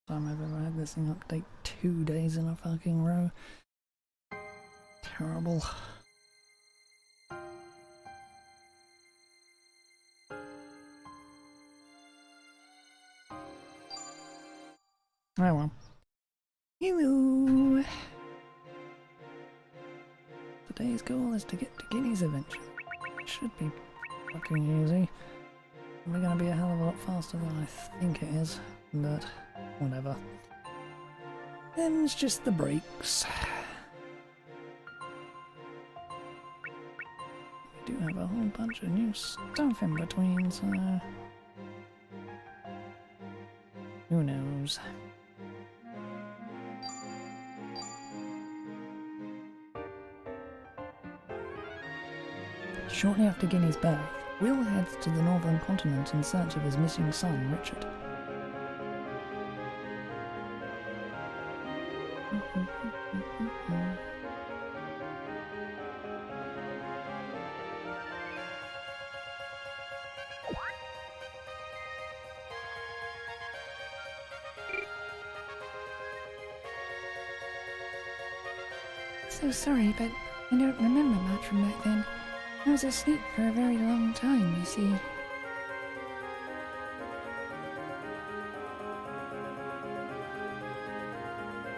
time I've ever had this thing update 2 days in a fucking row. Terrible. Oh well. Hello! Today's goal is to get to Guineas eventually. Should be fucking easy. Probably gonna be a hell of a lot faster than I think it is, but whatever. Them's just the breaks. We do have a whole bunch of new stuff in between, so who knows? Shortly after Guinea's birth, Will heads to the northern continent in search of his missing son, Richard. So sorry, but I don't remember much from back then. I was asleep for a very long time, you see.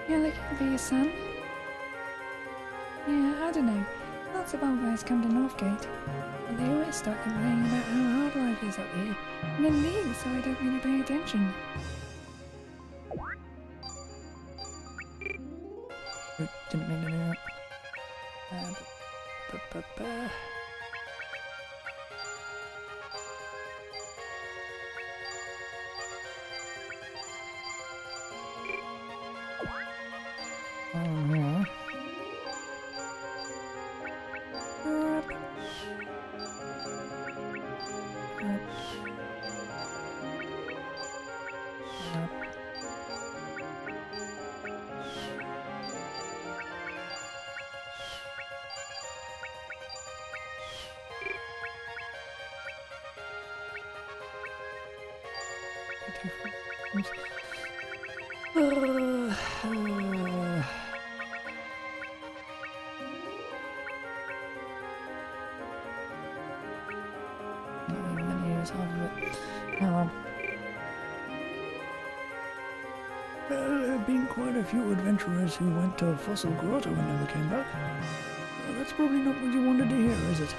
You're looking for your son? Yeah, I don't know. Lots of old guys come to Northgate, and they always start complaining about how hard life is up here, and then leave, so I don't really pay attention. Didn't mean to do that. Oh, yeah. Well, there have been quite a few adventurers who went to Fossil Grotto and never came back. Well, that's probably not what you wanted to hear, is it?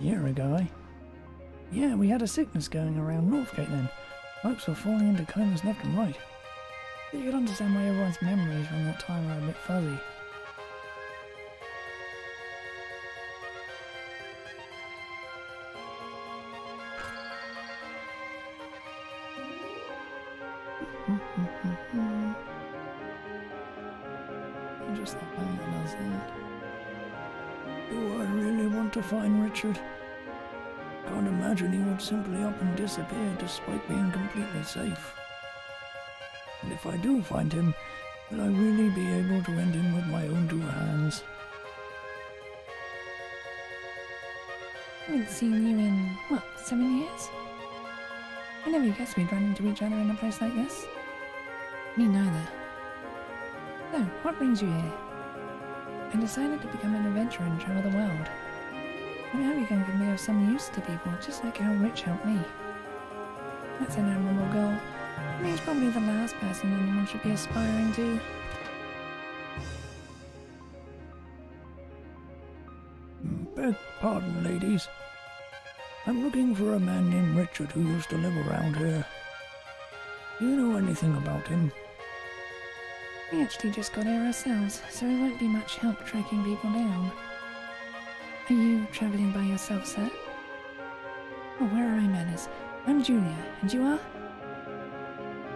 A year ago, eh? Yeah, we had a sickness going around Northgate then. Folks were falling into comas left and right. But you could understand why everyone's memories from that time are a bit fuzzy. Just that man that does that. Do I really want to find Richard? Can't imagine he would simply up and disappear despite being completely safe. And if I do find him, will I really be able to end him with my own 2 hands? I haven't seen you in, what, 7 years? I never guessed we'd run into each other in a place like this. Me neither. So, what brings you here? I decided to become an adventurer and travel the world. I hope you can be of some use to people, just like how Rich helped me. That's an admirable goal. And he's probably the last person anyone should be aspiring to. Beg pardon, ladies. I'm looking for a man named Richard who used to live around here. Do you know anything about him? We actually just got here ourselves, so it won't be much help tracking people down. Are you travelling by yourself, sir? Oh, where are my manners? I'm Julia, and you are?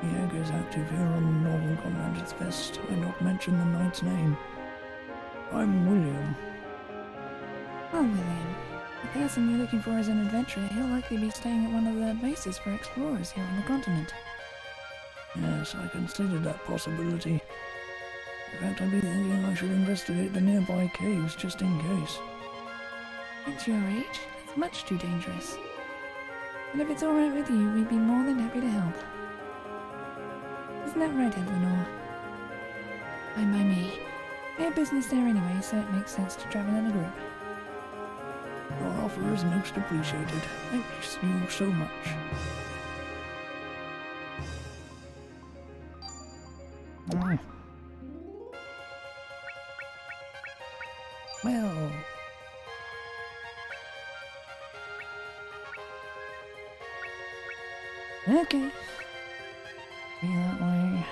The egg is active here on the Northern Continent. It's best I not mention the knight's name. I'm William. Oh, William. The person you're looking for is an adventurer. He'll likely be staying at one of the bases for explorers here on the continent. Yes, I considered that possibility. In fact, I'd be thinking I should investigate the nearby caves just in case. At your age, that's much too dangerous. But if it's alright with you, we'd be more than happy to help. Isn't that right, Eleanor? Fine by me. We have business there anyway, so it makes sense to travel in a group. Your offer is most appreciated. Thanks you so much. Well... Okay. Be that way.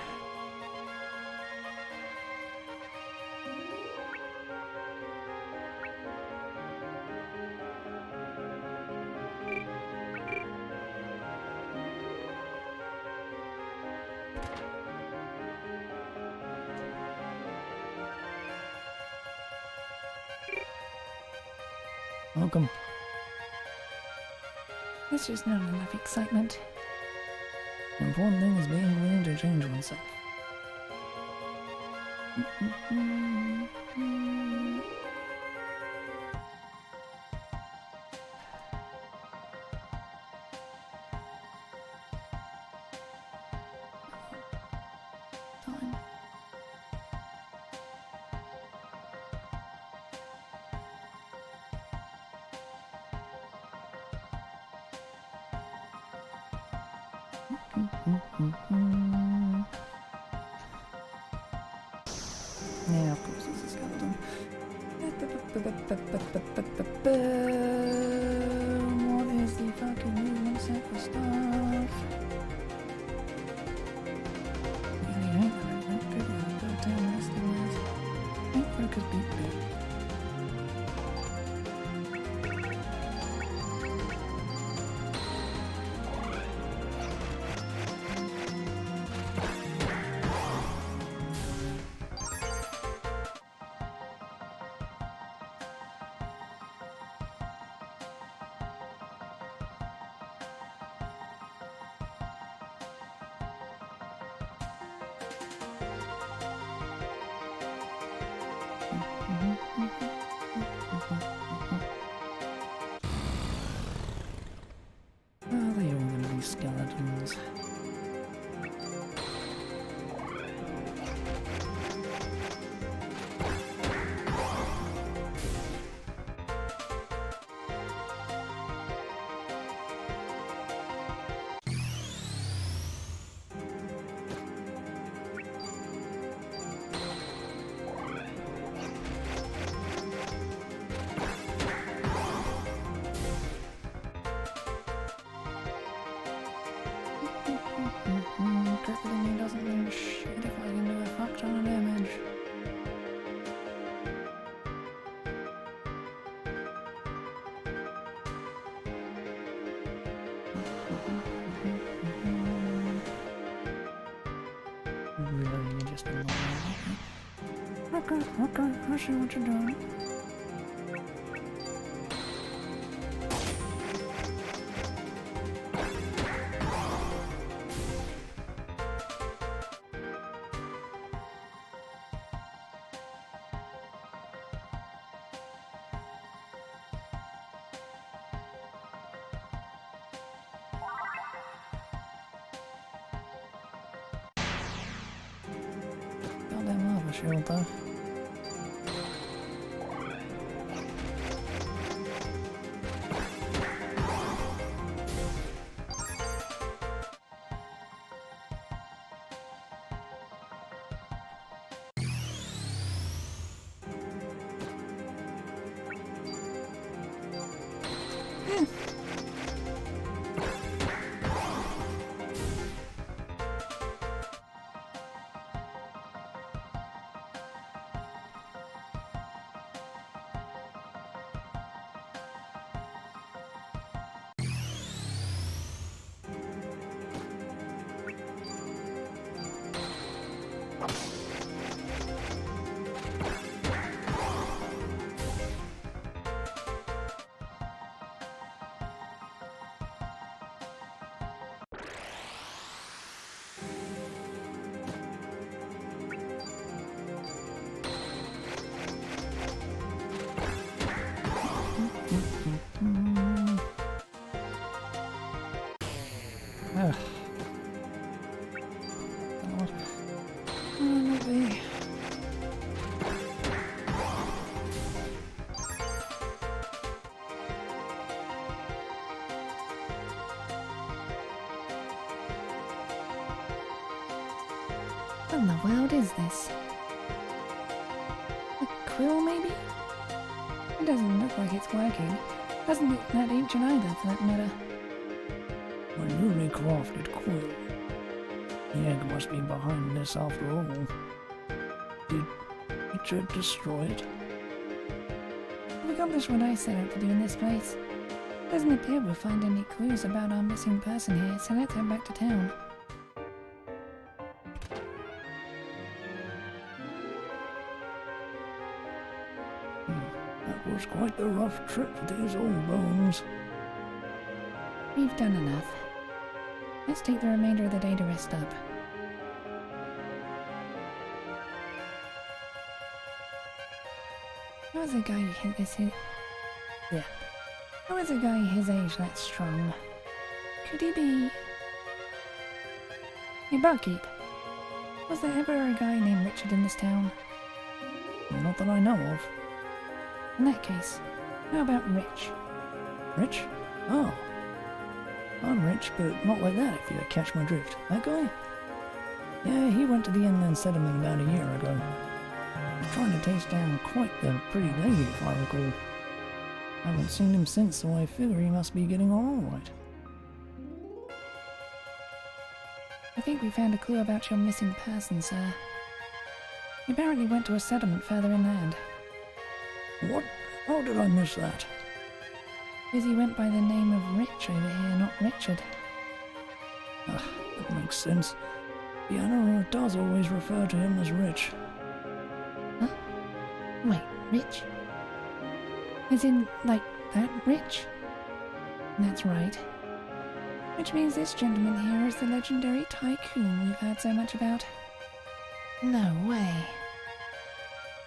Welcome. There's just not enough excitement. The important thing is being willing to change oneself. Time. Yeah, of course it's a skeleton. What is the fucking movement set for stuff? Really ain't that good one. Goddamn wrestling match. Ain't focus beat big. Are they all gonna be skeletons? Crippling me doesn't mean shit if I can do a fuck ton of damage. Really, you're just a little okay, I see what you're doing. Goddamn lava shield though. Ugh. What in the world is this? A quill, maybe? It doesn't look like it's working. Doesn't look that ancient either, for that matter. A newly crafted quill. The egg must be behind this after all. Did Richard destroy it? Have we accomplished what I set out to do in this place? Doesn't appear we'll find any clues about our missing person here, so let's head back to town. That was quite the rough trip for these old bones. We've done enough. Let's take the remainder of the day to rest up. How is a guy How is a guy his age that strong? Could he be... Hey, barkeep. Was there ever a guy named Richard in this town? Not that I know of. In that case, how about Rich? Rich? Oh. I'm rich, but not like that, if you catch my drift. That guy? Yeah, he went to the inland settlement about a year ago. He's trying to taste down quite the pretty lady, if I recall. I haven't seen him since, so I figure he must be getting on all right. I think we found a clue about your missing person, sir. You apparently went to a settlement further inland. What? How did I miss that? Because he went by the name of Rich over here, not Richard. That makes sense. The Anna does always refer to him as Rich. Huh? Wait, Rich? As in, like, that rich? That's right. Which means this gentleman here is the legendary tycoon we've heard so much about. No way.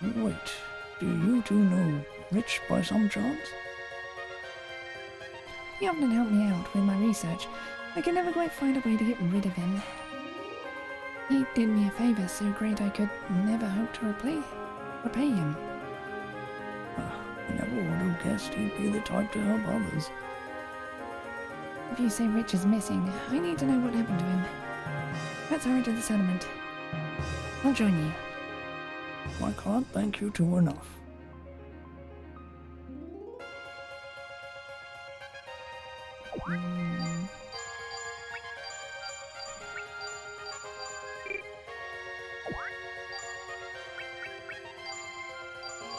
Wait, do you two know Rich by some chance? He often helped me out with my research. I could never quite find a way to get rid of him. He did me a favor so great I could never hope to repay him. I never would have guessed he'd be the type to help others. If you say Rich is missing, I need to know what happened to him. Let's hurry to the settlement. I'll join you. I can't thank you two enough.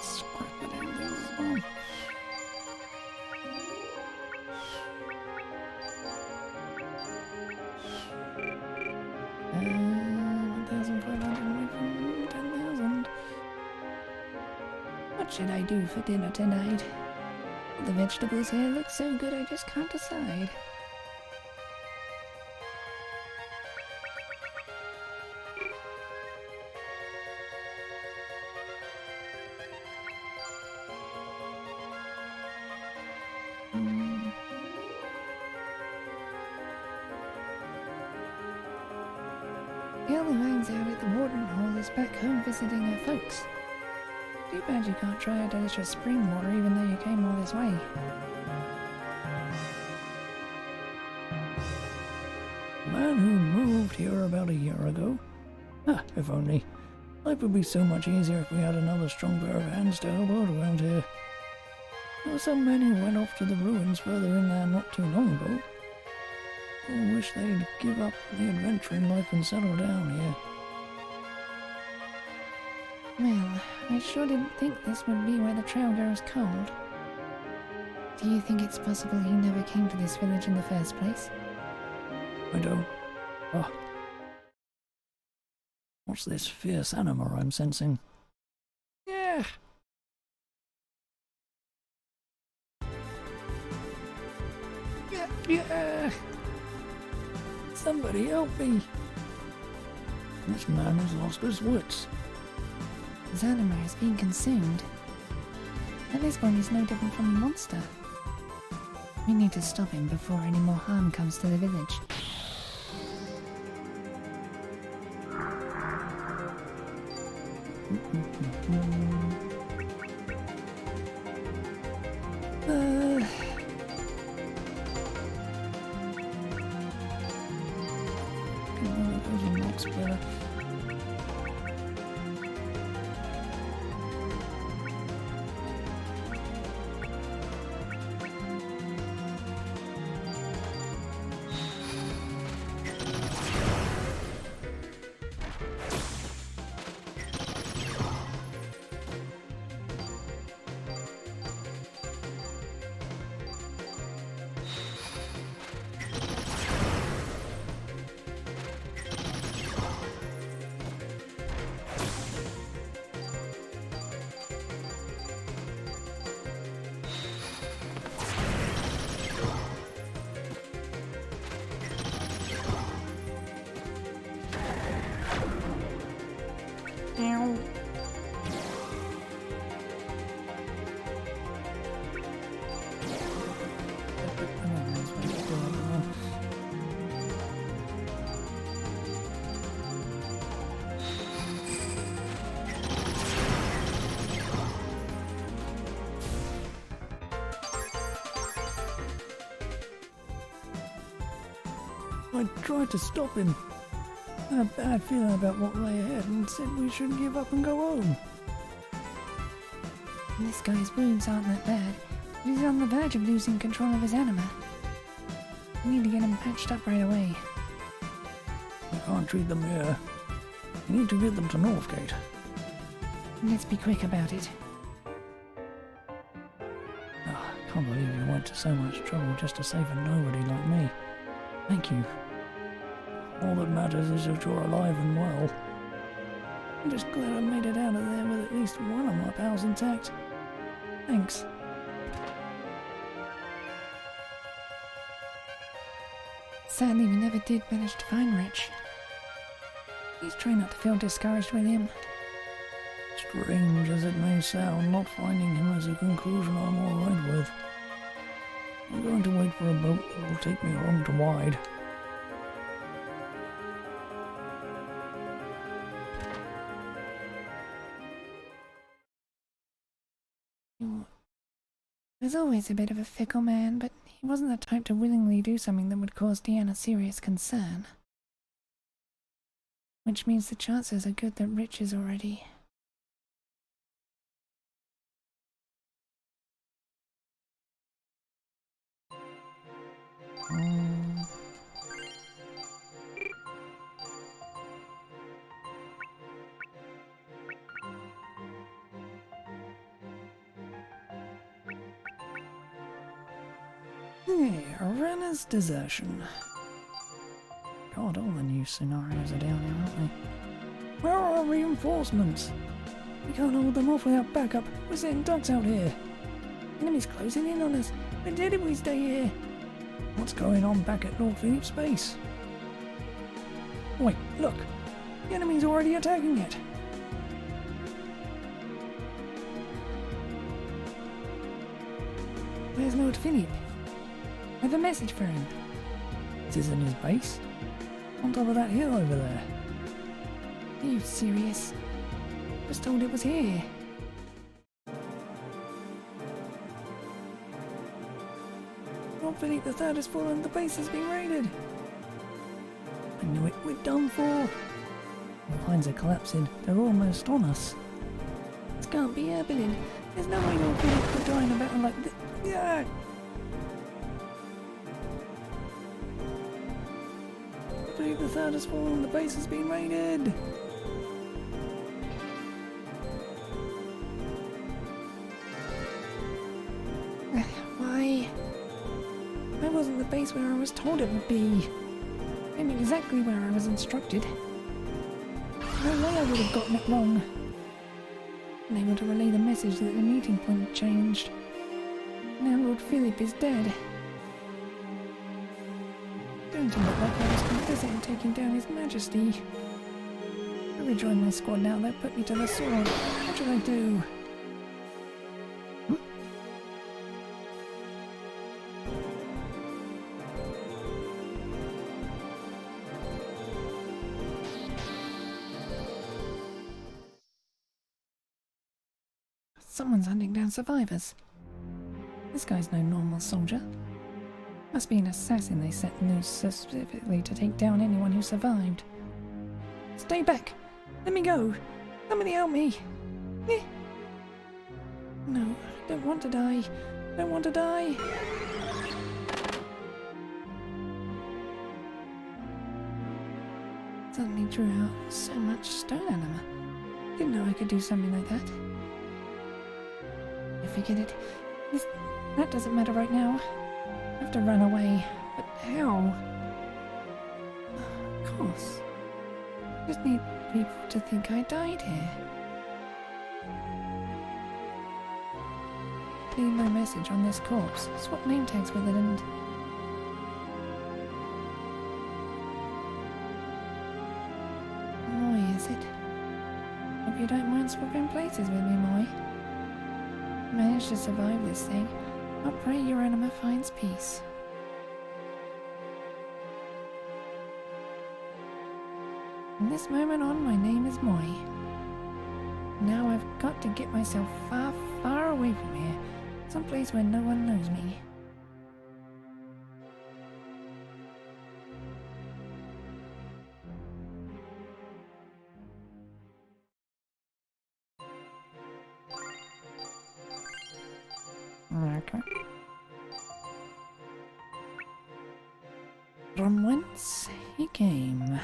Scrap the damn thing as well. What should I do for dinner tonight? The vegetables here look so good I just can't decide. Girl who hangs out at the watering hole is back home visiting her folks. Too bad you can't try a delicious spring water even though you came all this way. Man who moved here about a year ago. If only. Life would be so much easier if we had another strong pair of hands to help out around here. There were so many who went off to the ruins further inland not too long ago. I wish they'd give up the adventuring life and settle down here. Well, I sure didn't think this would be where the trail goes cold. Do you think it's possible he never came to this village in the first place? I don't. What's this fierce anima I'm sensing? Yeah. Yeah. Somebody help me. This man has lost his wits. His anima is being consumed. At this point, he's no different from a monster. We need to stop him before any more harm comes to the village. I tried to stop him. I had a bad feeling about what lay ahead and said we should give up and go home. And this guy's wounds aren't that bad. He's on the verge of losing control of his anima. We need to get him patched up right away. We can't treat them here. We need to get them to Northgate. Let's be quick about it. I can't believe you went to so much trouble just to save a nobody like me. Thank you. All that matters is that you're alive and well. I'm just glad I made it out of there with at least one of my pals intact. Thanks. Sadly, we never did manage to find Rich. Please try not to feel discouraged with him. Strange as it may sound, not finding him is a conclusion I'm alright with. I'm going to wait for a boat that will take me home to Wide. He was always a bit of a fickle man, but he wasn't the type to willingly do something that would cause Deanna serious concern. Which means the chances are good that Rich is already... Hey, Renner's desertion. God, all the new scenarios are down here, aren't they? Where are our reinforcements? We can't hold them off without backup. We're sitting ducks out here. Enemies closing in on us. We're dead if we stay here. What's going on back at Lord Philip's base? Wait, look. The enemy's already attacking it. Where's Lord Philip? I have a message for him. Is this in his base? On top of that hill over there. Are you serious? I was told it was here. Lord Philip III has fallen. The base has been raided. I knew it. We're done for. The lines are collapsing. They're almost on us. This can't be happening. There's no way Lord Philip could die in a battle like this. Yeah. Philip III has fallen. The base has been raided. Why? Why wasn't the base where I was told it would be? I mean, exactly where I was instructed. No way I would have gotten it wrong. Unable to relay the message that the meeting point had changed. Now Lord Philip is dead. Don't look like I was complicit in taking down His Majesty. I rejoin my squad now. They put me to the sword. What should I do? Someone's hunting down survivors. This guy's no normal soldier. Must be an assassin they set loose specifically to take down anyone who survived. Stay back! Let me go! Somebody help me! Eh. No, I don't want to die. I don't want to die! Suddenly drew out so much stone anima. Didn't know I could do something like that. I forget it. That doesn't matter right now. I have to run away. But how? Of course. I just need people to think I died here. Leave my message on this corpse. Swap name tags with it and... Moy, is it? Hope you don't mind swapping places with me, Moy. Managed to survive this thing. I pray your anima finds peace. From this moment on, my name is Moy. Now I've got to get myself far, far away from here. Someplace where no one knows me. Okay. From whence he came.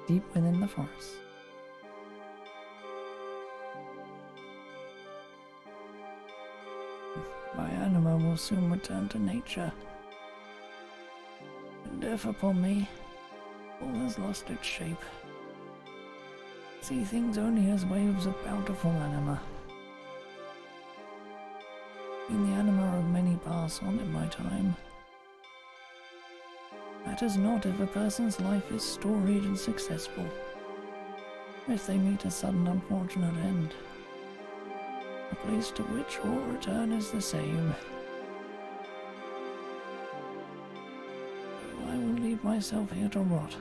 Deep within the forest. My anima will soon return to nature. And death upon me, all has lost its shape. See things only as waves of bountiful anima. In the anima of many pass on in my time. Matters not if a person's life is storied and successful, if they meet a sudden unfortunate end. A place to which all return is the same. So I will leave myself here to rot,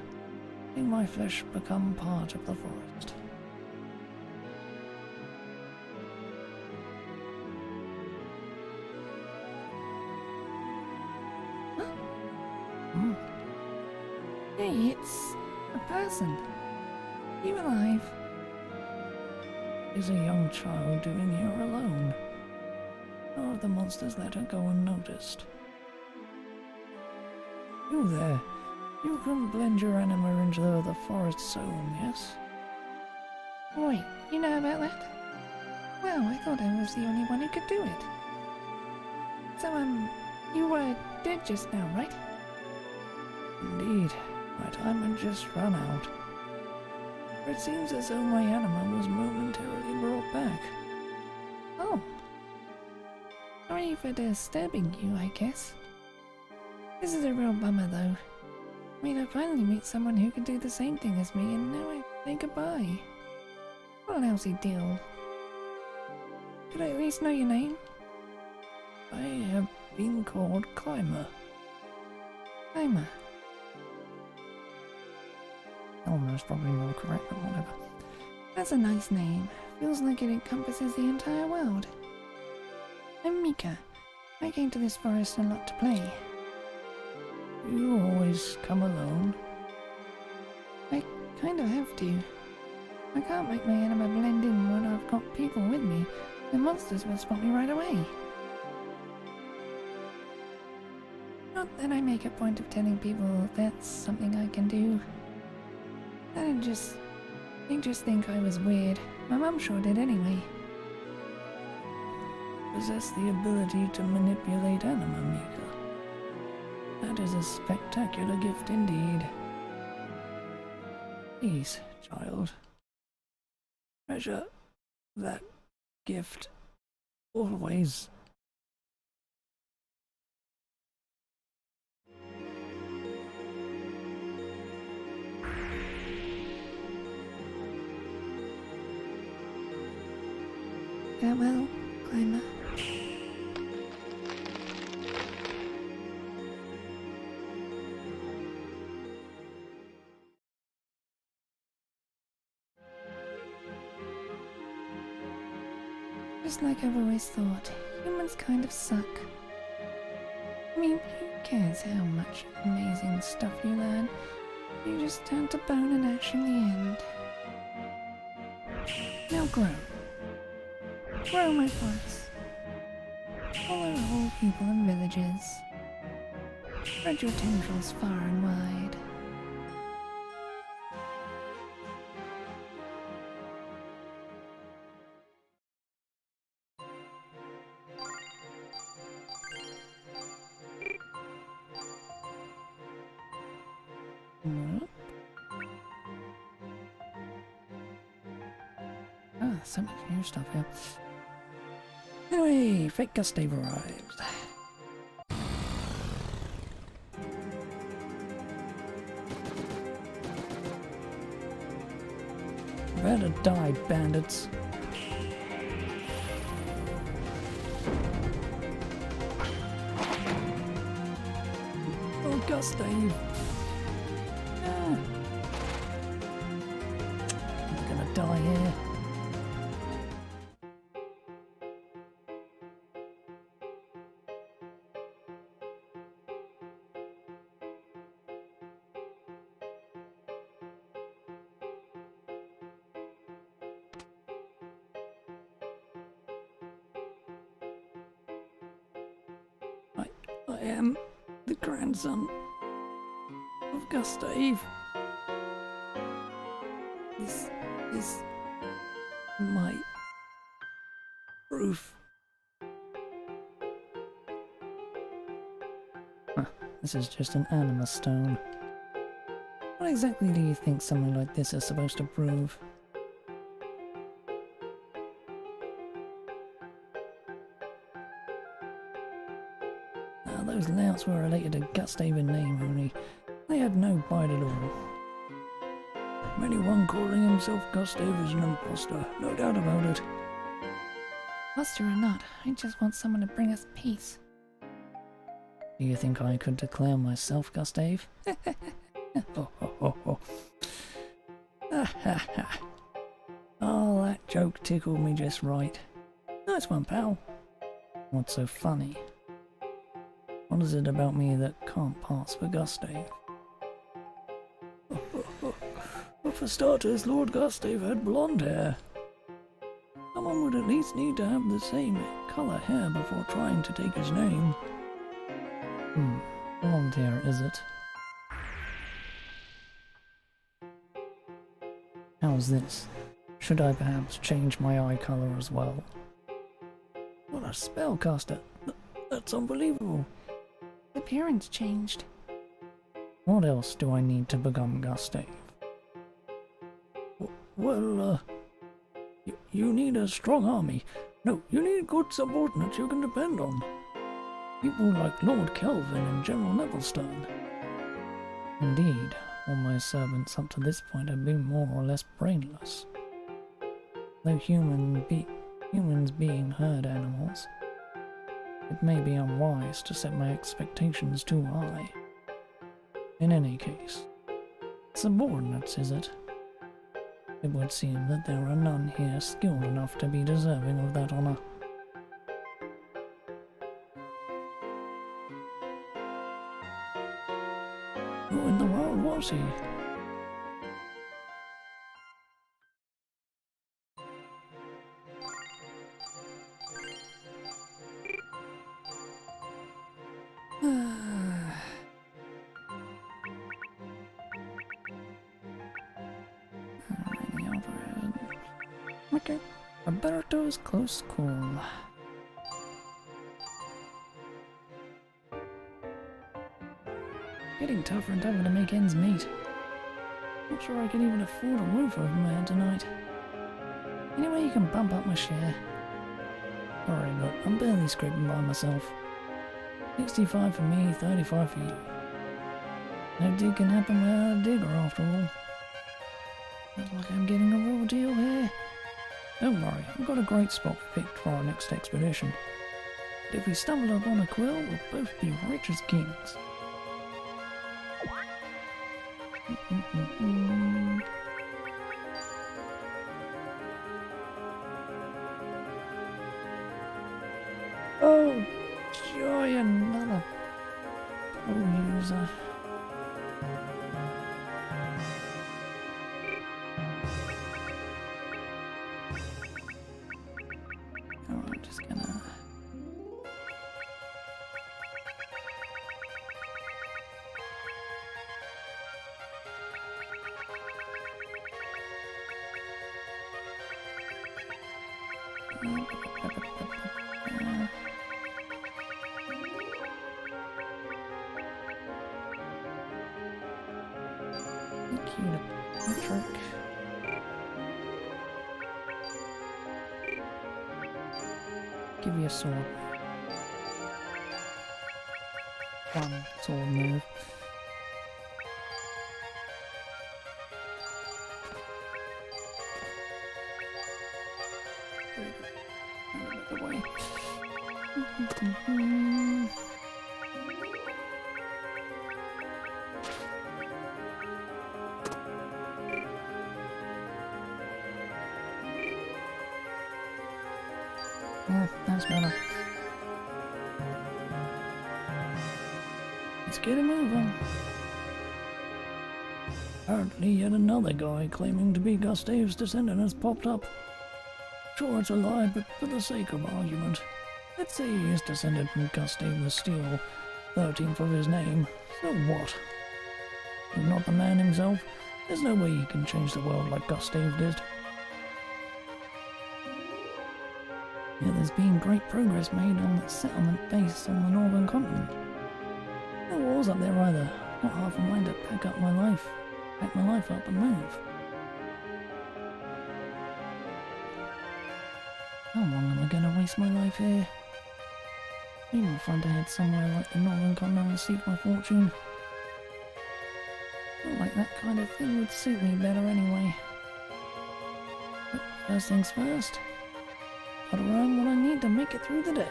letting my flesh become part of the forest. Hey, it's a person. You alive? Is a young child doing here alone? Nor have the monsters let her go unnoticed. You there, you can blend your anima into the forest zone, yes? Wait, you know about that? Well, I thought I was the only one who could do it. So, you were dead just now, right? Indeed, my time had just run out. It seems as though my anima was momentarily brought back. Oh. Sorry for disturbing you, I guess. This is a real bummer, though. I mean, I finally meet someone who could do the same thing as me, and now I say goodbye. What a lousy deal. Could I at least know your name? I have been called Climber. Emma. Elmer is probably more correct, but whatever. That's a nice name. Feels like it encompasses the entire world. I'm Mika. I came to this forest a lot to play. You always come alone? I kind of have to. I can't make my anima blend in when I've got people with me. The monsters will spot me right away. Not that I make a point of telling people that's something I can do. They just think I was weird. My mum sure did anyway. Possess the ability to manipulate anima, Mika. That is a spectacular gift indeed. Please, child, treasure that gift always. Farewell, Climber. Just like I've always thought, humans kind of suck. I mean, who cares how much amazing stuff you learn? You just turn to bone and ash in the end. Now grow. Grow, my forest. Follow all people and villages. Spread your tendrils far and wide. Ah, so much new stuff here. Anyway, fake Gustave arrived. Better die, bandits. Oh, Gustave. Ah. I'm gonna die here. I am the grandson of Gustave. This is my proof. This is just an anima stone. What exactly do you think something like this is supposed to prove? Those louts were related to Gustave in name only. They had no bite at all. Anyone calling himself Gustave is an imposter, no doubt about it. Imposter or not, I just want someone to bring us peace. Do you think I could declare myself Gustave? Ho ho ho ho. Ha ha ha. Oh, that joke tickled me just right. Nice one, pal. What's so funny? What is it about me that can't pass for Gustave? Well, for starters, Lord Gustave had blonde hair. Someone would at least need to have the same colour hair before trying to take his name. Blonde hair, is it? How's this? Should I perhaps change my eye colour as well? What a spellcaster! That's unbelievable. The appearance changed. What else do I need to become Gustave? Well, you need a strong army. No, you need good subordinates you can depend on. People like Lord Kelvin and General Nevillestone. Indeed, all my servants up to this point have been more or less brainless. Though humans being herd animals, it may be unwise to set my expectations too high. In any case, subordinates, is it? It would seem that there are none here skilled enough to be deserving of that honour. Who in the world was he? Okay, Roberto's close call. Getting tougher and tougher to make ends meet. Not sure I can even afford a roof over my head tonight. Anyway, you can bump up my share. Sorry, but I'm barely scraping by myself. 65 for me, 35 for you. No dig can happen without a digger, after all. Looks like I'm getting a raw deal here. Don't worry, I've got a great spot picked for our next expedition. But if we stumble upon a quill, we'll both be rich as kings. Oh, joy, another poor user. Oh, I'm just gonna... Metric. Give you a sword. One sword move. Away. Yeah, that's better. Let's get a move on. Apparently yet another guy claiming to be Gustave's descendant has popped up. Sure it's a lie, but for the sake of argument, let's say he is descended from Gustave the Steel, 13th of his name. So what? He's not the man himself. There's no way he can change the world like Gustav did. Yet there's been great progress made on the settlement base on the northern continent. No wars up there either. Not half a mind to pack my life up and move. How long am I going to waste my life here? Maybe I'll find a head somewhere like the northern continent and seek my fortune. Felt like that kind of thing would suit me better anyway. But first things first, gotta earn what I need to make it through the day.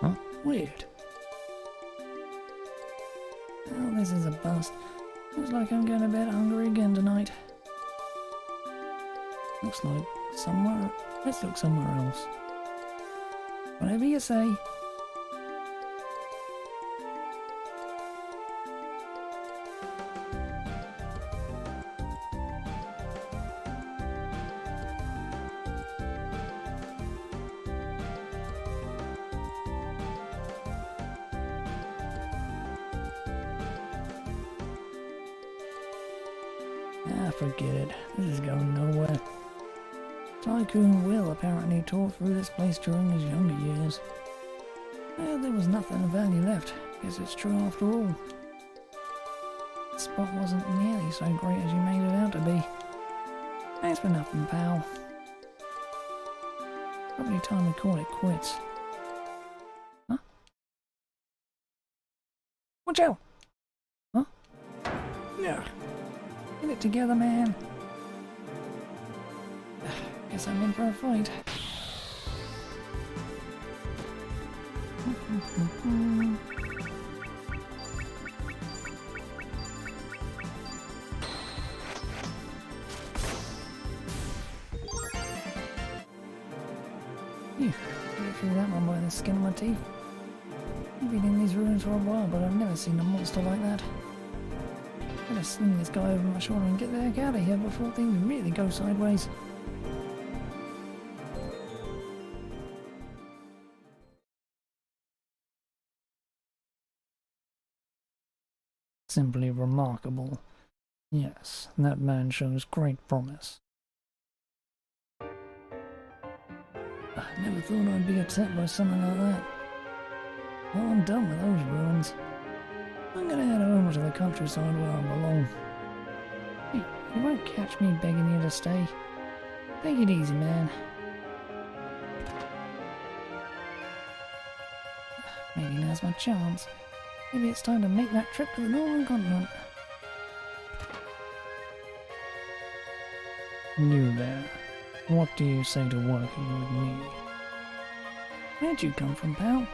Huh? Weird. Oh, this is a bust. Looks like I'm going to bed hungry again tonight. Looks like somewhere... Let's look somewhere else. Whatever you say. Ah, forget it. This is going nowhere. Tycoon Will apparently tore through this place during his younger years. Well, there was nothing of value left. Guess it's true after all. The spot wasn't nearly so great as you made it out to be. Thanks for nothing, pal. Probably time we call it quits. Huh? Watch out! Huh? Yeah. Get it together, man. Guess I'm in for a fight. Phew, get through that one by the skin of my teeth. I've been in these ruins for a while, but I've never seen a monster like that. Better sling this guy over my shoulder and get the heck out of here before things really go sideways. Simply remarkable. Yes, that man shows great promise. I never thought I'd be upset by something like that. Well, I'm done with those ruins. I'm gonna head over to the countryside where I belong. Hey, you won't catch me begging you to stay. Take it easy, man. Maybe now's my chance. Maybe it's time to make that trip to the northern continent. You there. What do you say to working with me? Where'd you come from, pal?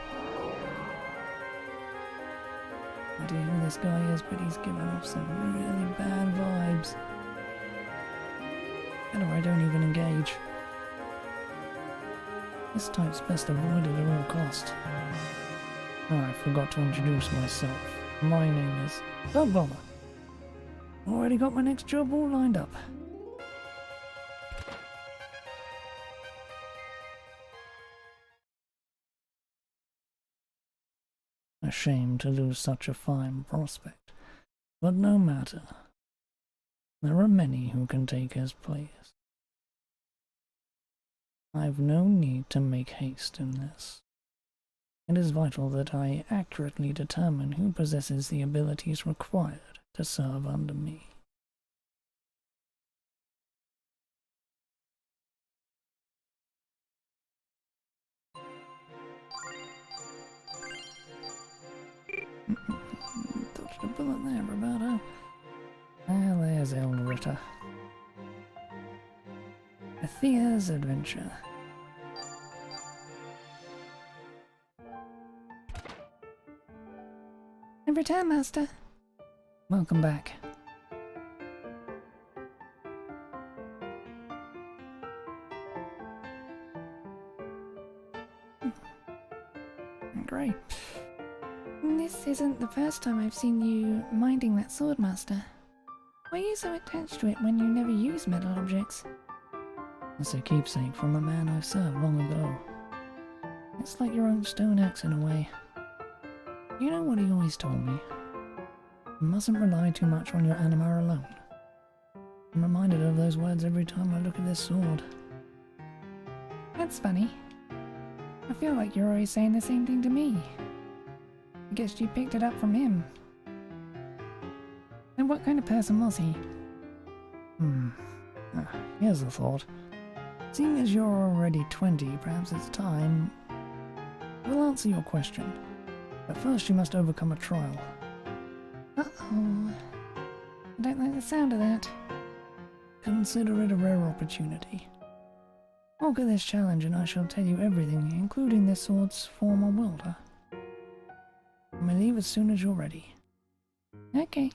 I don't know who this guy is, but he's giving off some really bad vibes. Better I don't even engage. This type's best avoided at all cost. Oh, I forgot to introduce myself. My name is... Don't bother. Already got my next job all lined up. A shame to lose such a fine prospect. But no matter. There are many who can take his place. I've no need to make haste in this. It is vital that I accurately determine who possesses the abilities required to serve under me. Dodged a bullet there, Roberto. Ah, there's Elrita. Athea's adventure. Every time, Master. Welcome back. Great. This isn't the first time I've seen you minding that sword, Master. Why are you so attached to it when you never use metal objects? It's a keepsake from a man I've served long ago. It's like your own stone axe in a way. You know what he always told me? You mustn't rely too much on your anima alone. I'm reminded of those words every time I look at this sword. That's funny. I feel like you're always saying the same thing to me. I guess you picked it up from him. And what kind of person was he? Here's a thought. Seeing as you're already 20, perhaps it's time... We'll answer your question. But first you must overcome a trial. Uh-oh. I don't like the sound of that. Consider it a rare opportunity. Conquer this challenge and I shall tell you everything, including this sword's former wielder. I may leave as soon as you're ready. Okay.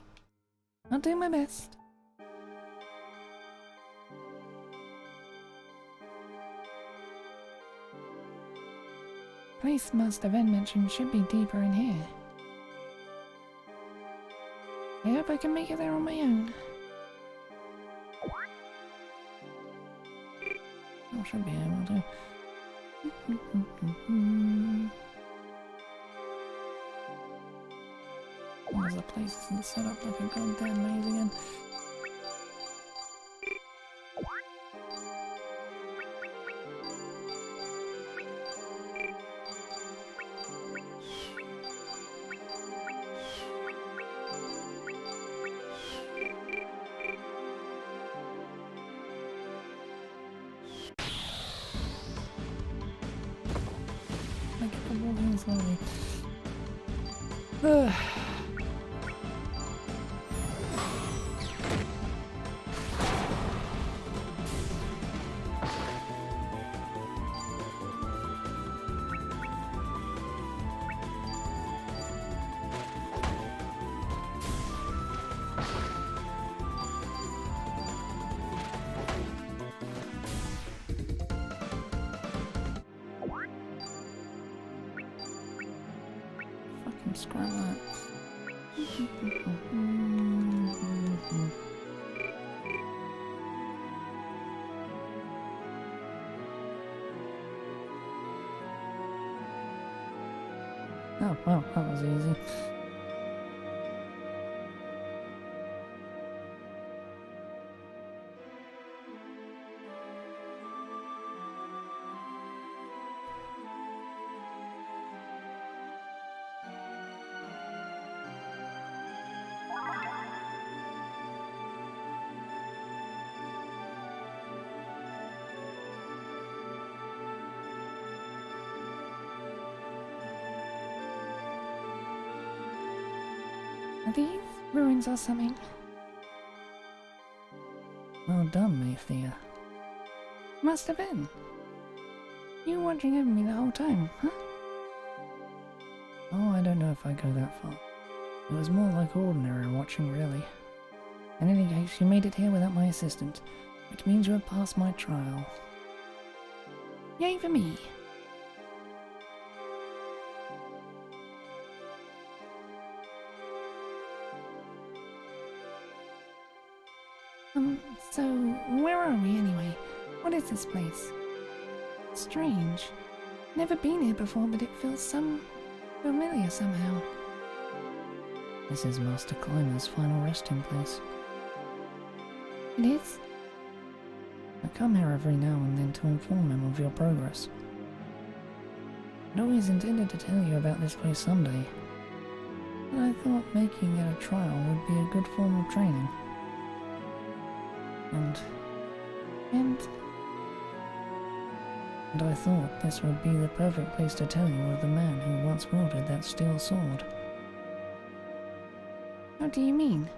I'll do my best. Place Master Ven mentioned should be deeper in here. I hope I can make it there on my own. I should be able to. There's the place isn't set up like a goddamn maze again. I keep walking slowly. Fucking scrap that. Oh, wow, that was easy. Are these ruins or something? Well done, Maythea. Must have been. You were watching over me the whole time, huh? Oh, I don't know if I go that far. It was more like ordinary watching, really. In any case, you made it here without my assistance, which means you have passed my trial. Yay for me. So where are we anyway? What is this place? Strange. Never been here before, but it feels familiar somehow. This is Master Climber's final resting place. It is? I come here every now and then to inform him of your progress. I'd always intended to tell you about this place someday, but I thought making it a trial would be a good form of training. And I thought this would be the perfect place to tell you of the man who once wielded that steel sword. How do you mean?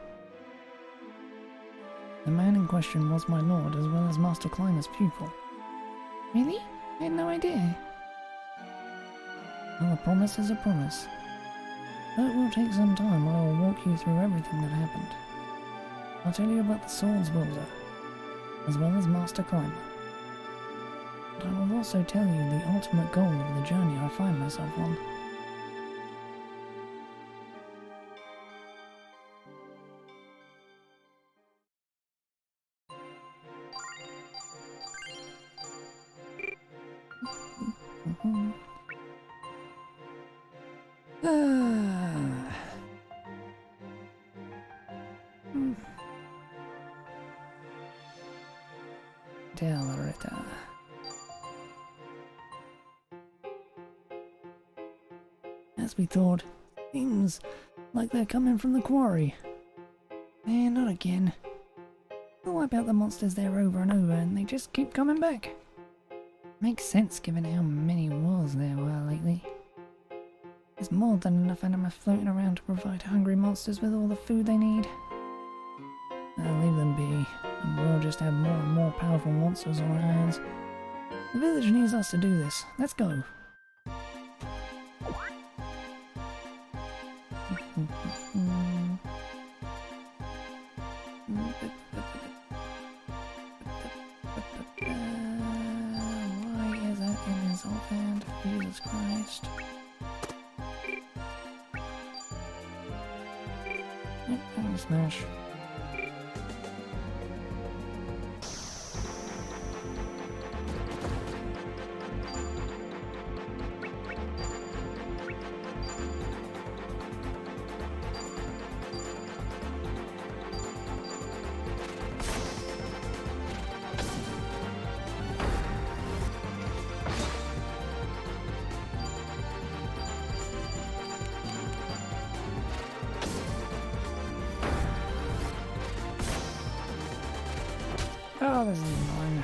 The man in question was my lord as well as Master Climber's pupil. Really? I had no idea. Well, a promise is a promise. Though it will take some time, I will walk you through everything that happened. I'll tell you about the sword's wielder, as well as Master Climber. But I will also tell you the ultimate goal of the journey I find myself on. Delrita. As we thought, seems like they're coming from the quarry. Man, not again. We'll wipe out the monsters there over and over and they just keep coming back. Makes sense given how many wars there were lately. There's more than enough anima floating around to provide hungry monsters with all the food they need. I'll leave them be, and we'll just have more and more powerful monsters on our hands. The village needs us to do this. Let's go. Why is that in his offhand? Jesus Christ. Yep, and smash. Oh, this is annoying.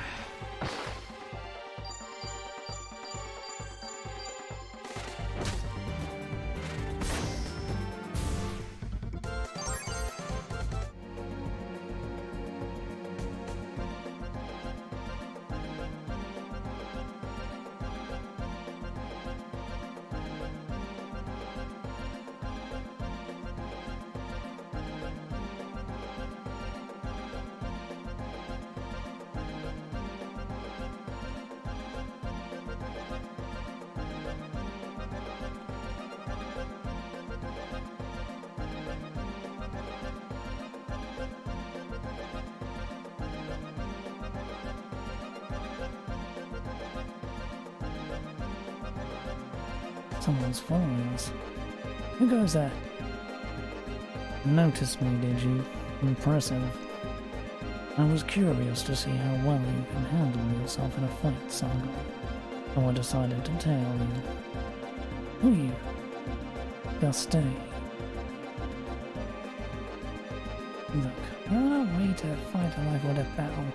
Someone's following us. Who goes there? Noticed me, did you? Impressive. I was curious to see how well you can handle yourself in a fight, SaGa. So I decided to tell you. Who are you? Guste. Look, we're on our way to fight a life or death battle.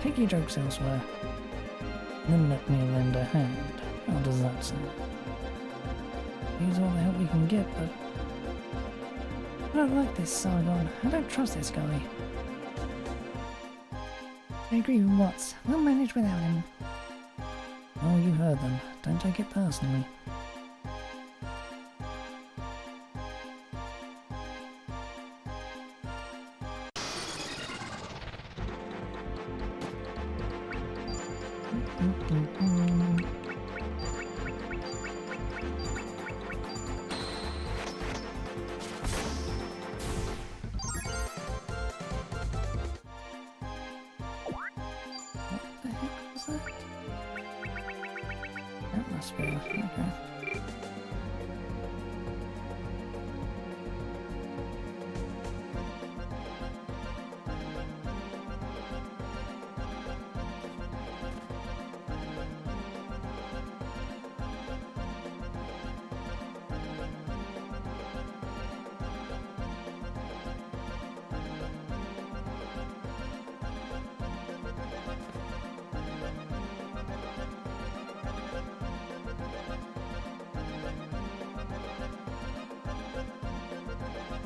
Take your jokes elsewhere. Then let me lend a hand. How does that sound? Use all the help we can get, but I don't like this SaGa. I don't trust this guy. I agree with Watts. We'll manage without him. Oh, you heard them. Don't take it personally. Atmosphere, okay.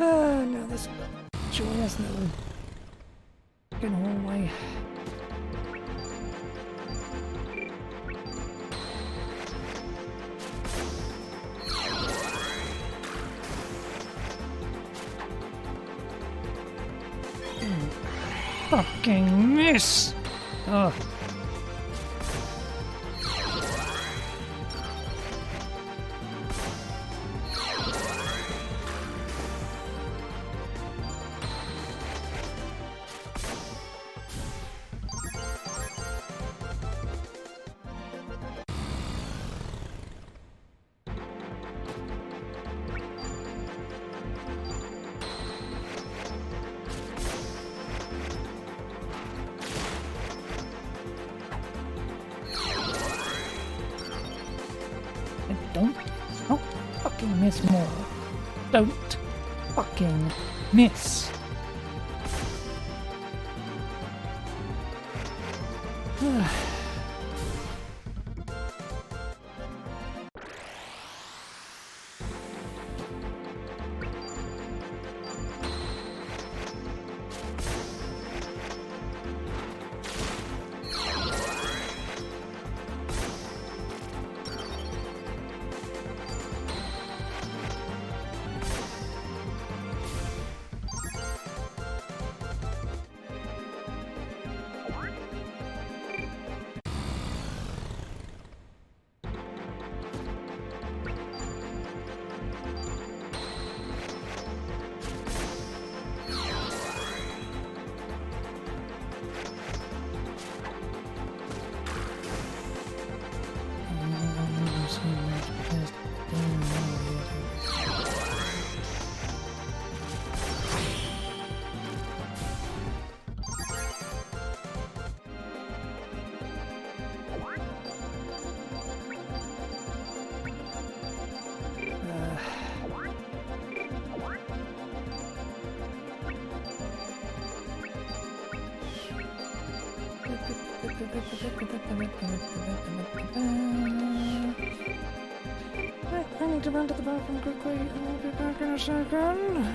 Ah, no, this joyous little fucking hallway. Fucking miss! Oh. miss more. Don't fucking miss. I need to run to the bathroom quickly. I'll be back in a second.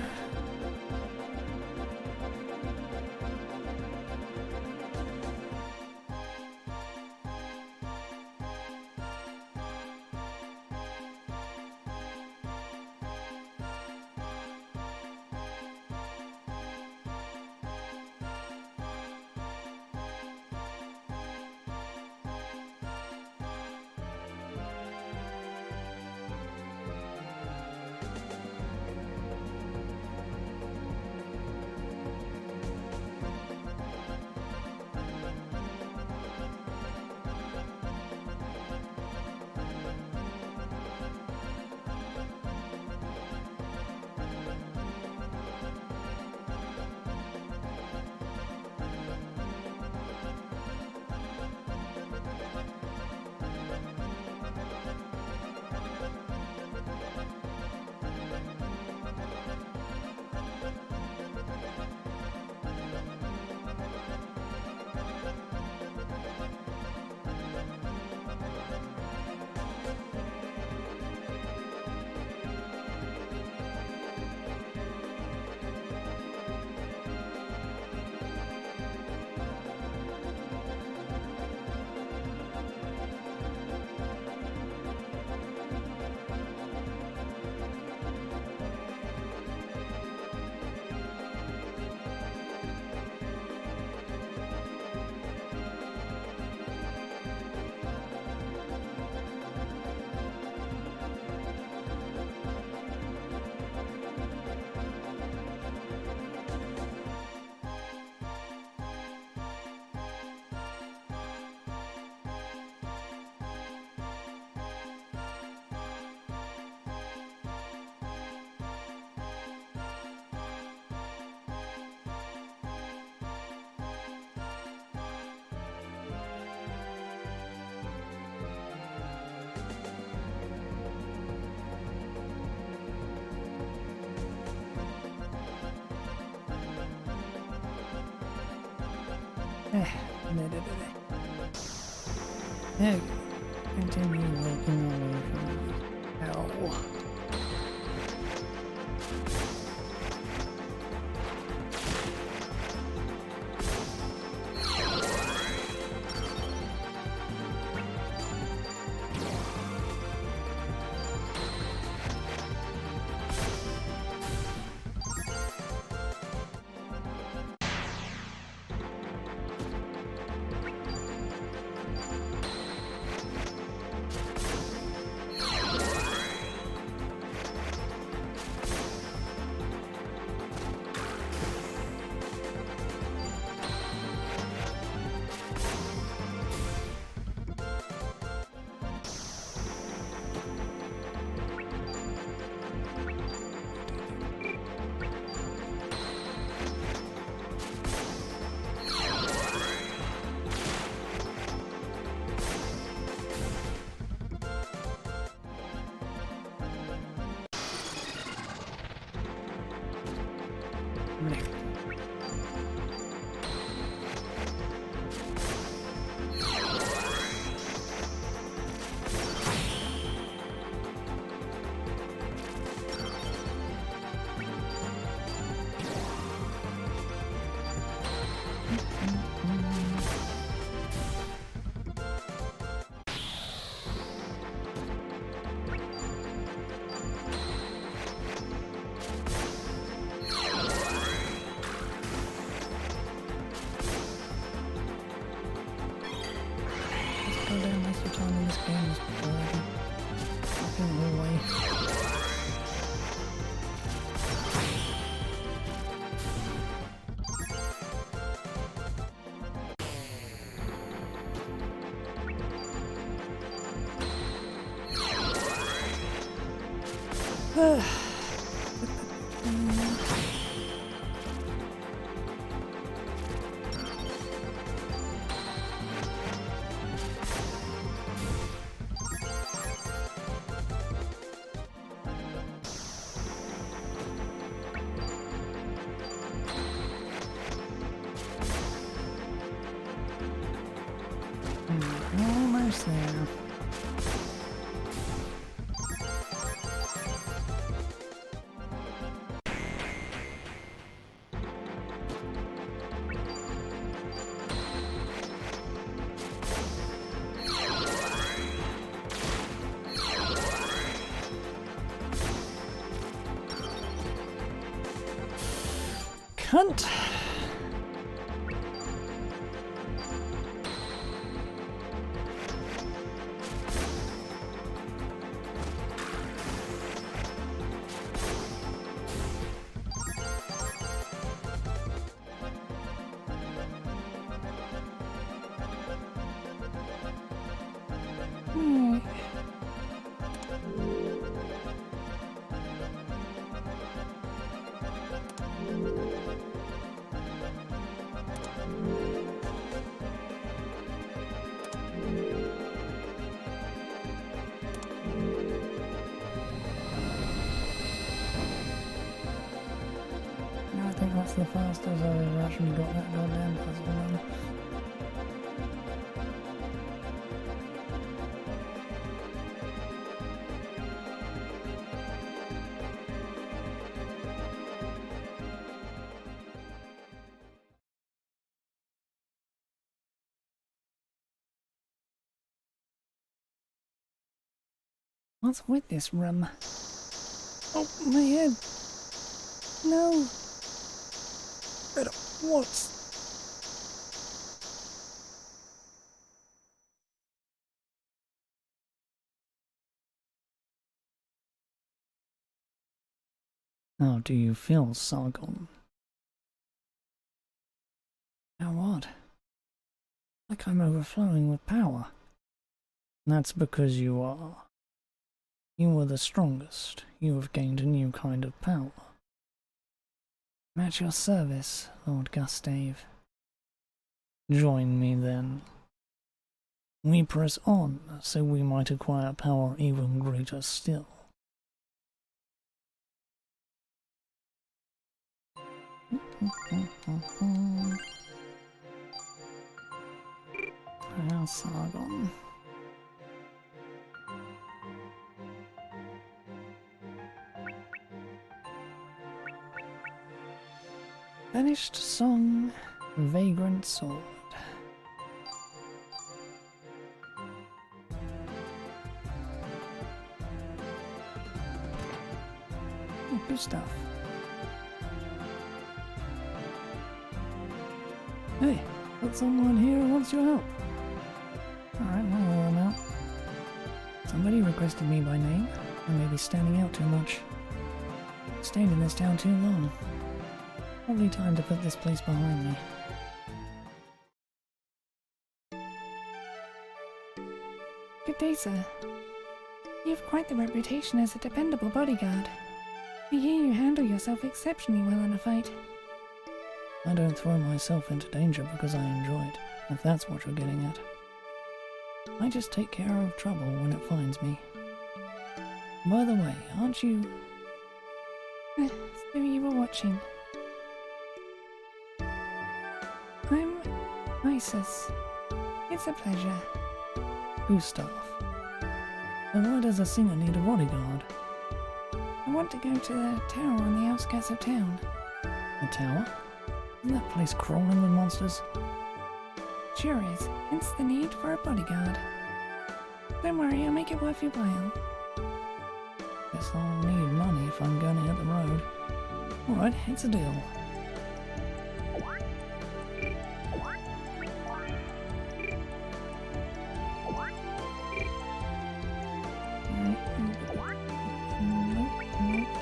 There we go. Continue making away from hell. Blech. Goddamn waste of time in this game is fucking hallway. Almost there. Cunt! I think that's the fastest I've ever actually got that goddamn puzzle done. What's with this room? Oh, my head! No! But what's... How do you feel, SaGa? Now what? Like I'm overflowing with power. That's because you are. You were the strongest. You have gained a new kind of power. I'm at your service, Lord Gustave. Join me then. We press on, so we might acquire power even greater still. Now, SaGa. Finished song, Vagrant Sword. Oh, good stuff. Hey, got someone here who wants your help. Alright, now we'll I'm out. Somebody requested me by name. I may be standing out too much. Stayed in this town too long. Probably time to put this place behind me. Good day, sir. You have quite the reputation as a dependable bodyguard. I hear you handle yourself exceptionally well in a fight. I don't throw myself into danger because I enjoy it, if that's what you're getting at. I just take care of trouble when it finds me. By the way, aren't you... So you were watching. Isis. It's a pleasure. Gustav. Then why does a singer need a bodyguard? I want to go to the tower on the outskirts of town. A tower? Isn't that place crawling with monsters? Sure is, hence the need for a bodyguard. Don't worry, I'll make it worth your while. Guess I'll need money if I'm going to hit the road. Alright, it's a deal.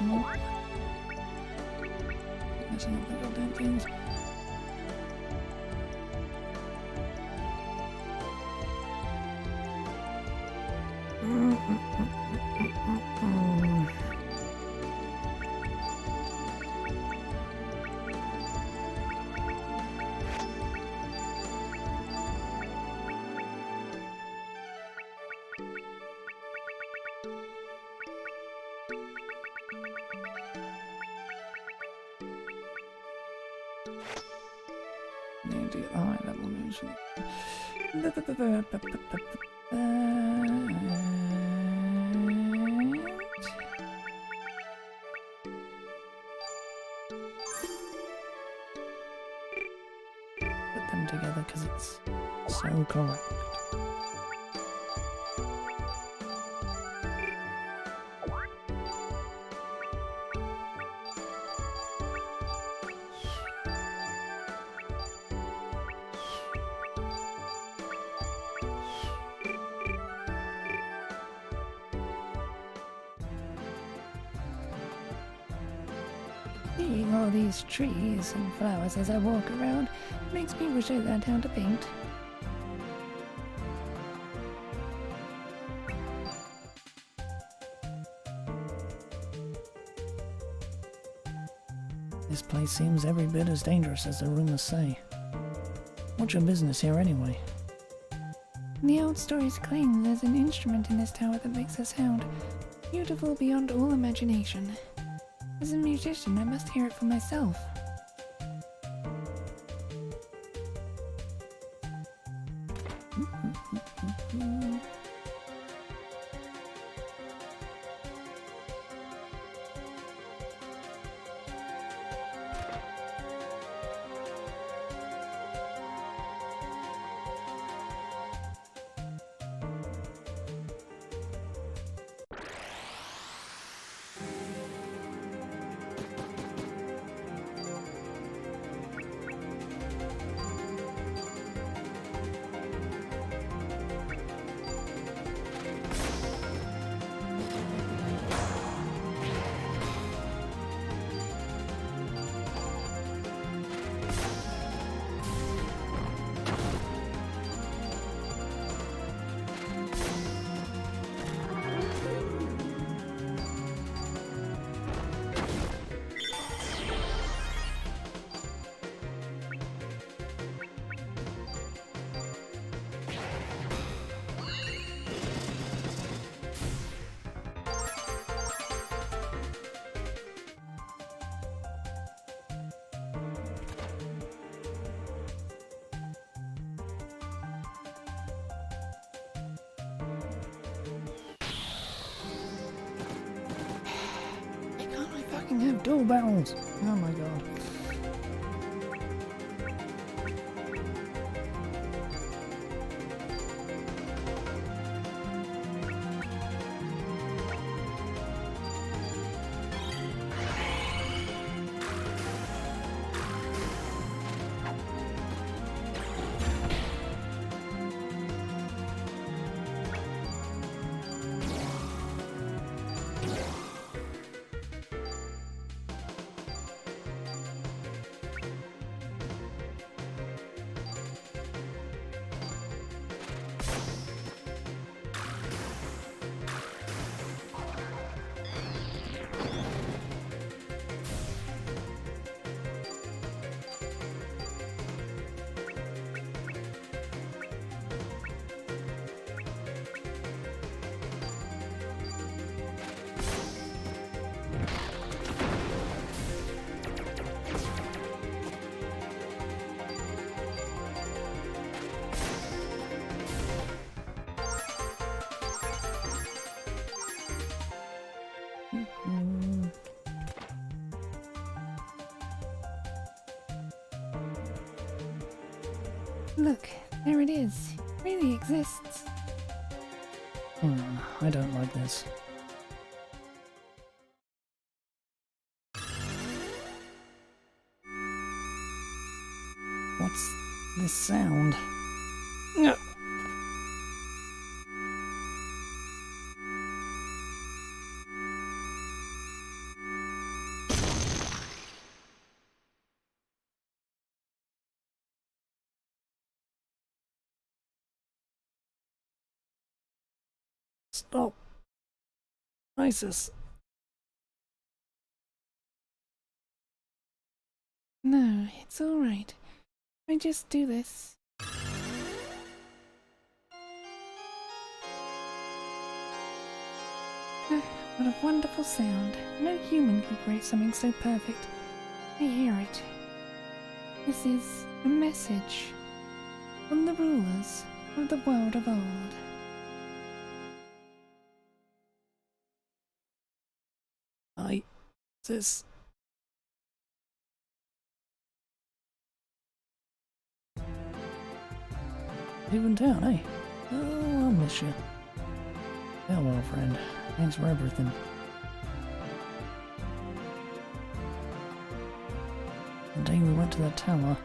Nope. Messing up the goddamn things. High level moves. Put them together because it's so correct. Seeing all these trees and flowers as I walk around makes me wish I learned how to paint. This place seems every bit as dangerous as the rumors say. What's your business here anyway? The old stories claim there's an instrument in this tower that makes a sound beautiful beyond all imagination. As a musician, I must hear it for myself. Have dual barrels. Oh my god. Look, there it is. It really exists. I don't like this. What's this sound? No. Stop. Isis. No, it's alright. I just do this. What a wonderful sound. No human could create something so perfect. I hear it. This is a message from the rulers of the world of old. Isis. You in town, eh? Oh, I'll miss you. Farewell, friend. Thanks for everything. The day we went to the tower,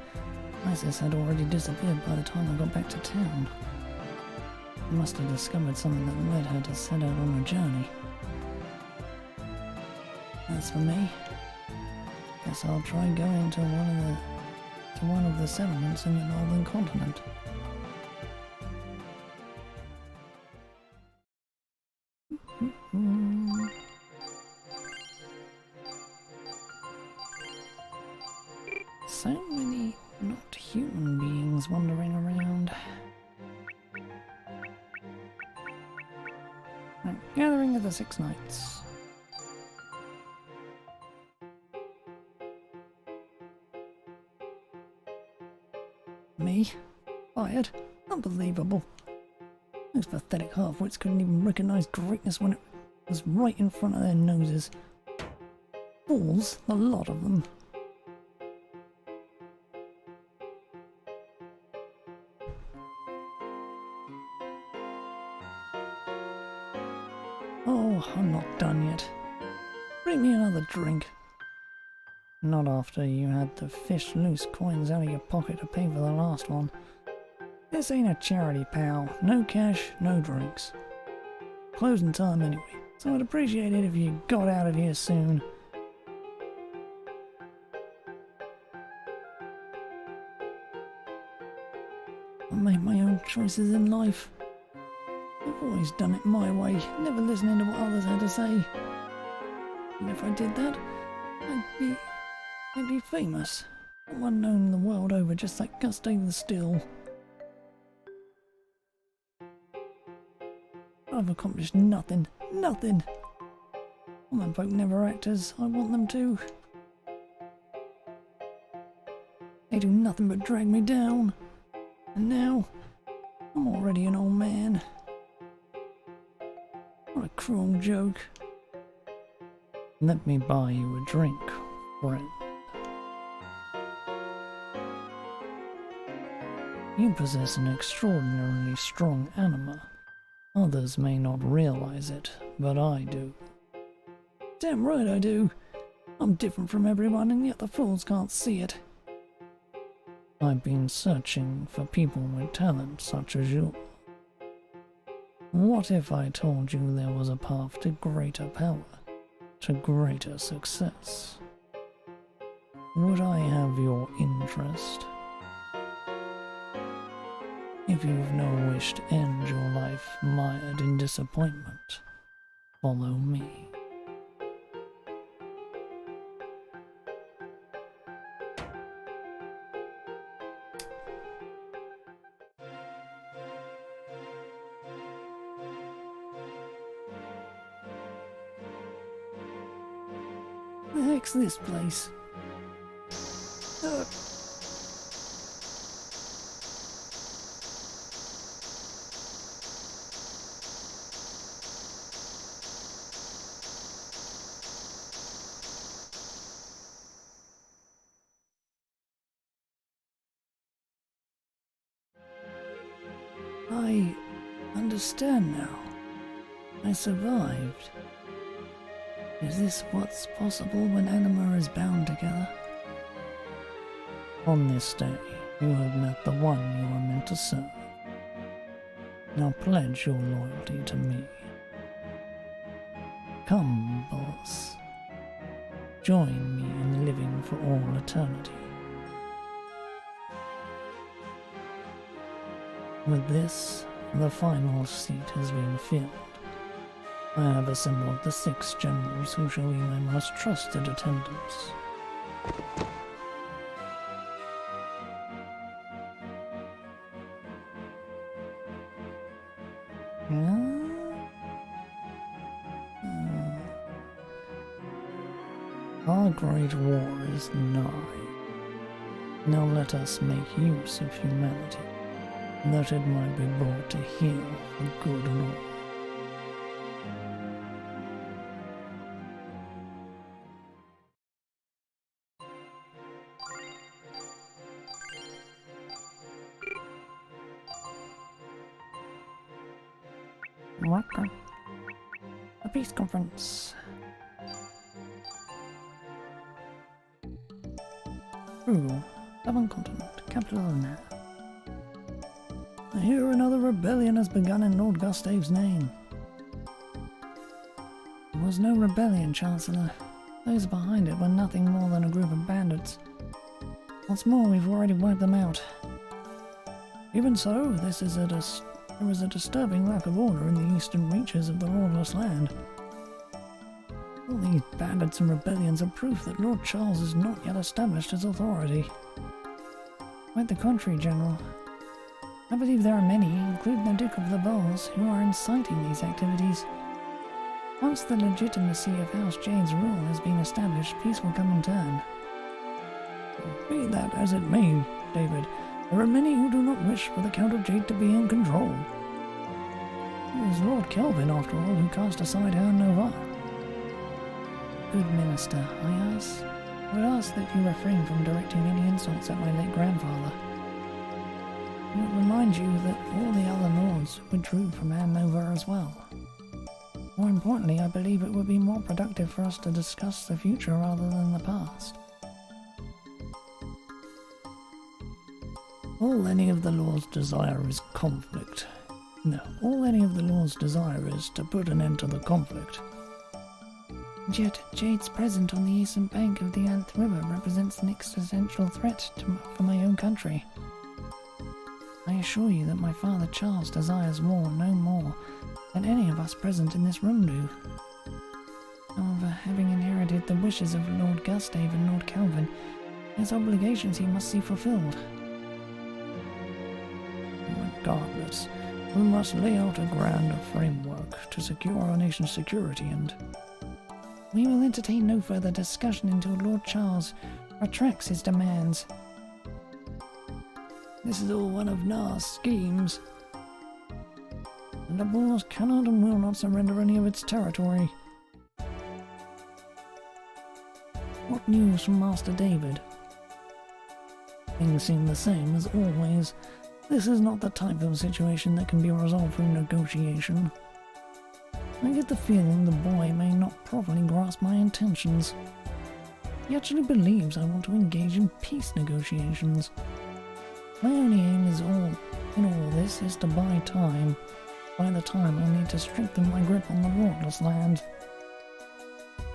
Isis had already disappeared by the time I got back to town. I must have discovered something that led her to set out on a journey. As for me, guess I'll try going to one of the settlements in the northern continent. So many not human beings wandering around. Right, Gathering of the Six Knights. Me? Fired? Unbelievable. Those pathetic half-wits couldn't even recognise greatness when it was right in front of their noses. Fools, the lot of them. Oh, I'm not done yet. Bring me another drink. Not after you had to fish loose coins out of your pocket to pay for the last one. This ain't a charity, pal. No cash, no drinks. Closing time anyway, so I'd appreciate it if you got out of here soon. I made my own choices in life. I've always done it my way, never listening to what others had to say. And if I did that, I'd be famous. One known the world over, just like Gustavus the Still. I've accomplished nothing. Nothing. Common folk never act as I want them to. They do nothing but drag me down. And now, I'm already an old man. What a cruel joke. Let me buy you a drink, friend. You possess an extraordinarily strong anima. Others may not realize it, but I do. Damn right I do. I'm different from everyone, and yet the fools can't see it. I've been searching for people with talent such as you. What if I told you there was a path to greater power, to greater success? Would I have your interest? If you've no wish to end your life mired in disappointment, follow me. The heck's this place? I understand now. I survived. Is this what's possible when anima is bound together? On this day, you have met the one you are meant to serve. Now pledge your loyalty to me. Come, boss. Join me in living for all eternity. With this, the final seat has been filled. I have assembled the 6 generals who shall be my most trusted attendants. Our great war is nigh. Now let us make use of humanity, that it might be brought to heel for good and all. Welcome. A peace conference. Ooh, Southern Continent, capital of now. I hear another rebellion has begun in Lord Gustave's name. There was no rebellion, Chancellor. Those behind it were nothing more than a group of bandits. What's more, we've already wiped them out. Even so, there is a disturbing lack of order in the eastern reaches of the lordless land. All these bandits and rebellions are proof that Lord Charles has not yet established his authority. Quite the contrary, General. I believe there are many, including the Duke of the Bowls, who are inciting these activities. Once the legitimacy of House Jade's rule has been established, peace will come in turn. Be that as it may, David, there are many who do not wish for the Count of Jade to be in control. It was Lord Kelvin, after all, who cast aside Anne Nova. Good Minister, I would ask that you refrain from directing any insults at my late grandfather. I would remind you that all the other lords withdrew from Anne Nova as well. More importantly, I believe it would be more productive for us to discuss the future rather than the past. All any of the Lord's desire is conflict. No, all any of the Lord's desire is to put an end to the conflict. And yet, Jade's presence on the eastern bank of the Anth River represents an existential threat for my own country. I assure you that my father Charles desires war no more than any of us present in this room do. However, having inherited the wishes of Lord Gustave and Lord Calvin, he has obligations he must see fulfilled. Regardless, we must lay out a grand framework to secure our nation's security, and we will entertain no further discussion until Lord Charles retracts his demands. This is all one of Nar's schemes. The Boars cannot and will not surrender any of its territory. What news from Master David? Things seem the same as always. This is not the type of situation that can be resolved through negotiation. I get the feeling the boy may not properly grasp my intentions. He actually believes I want to engage in peace negotiations. My only aim in all this is to buy time. By the time I need to strengthen my grip on the lordless land.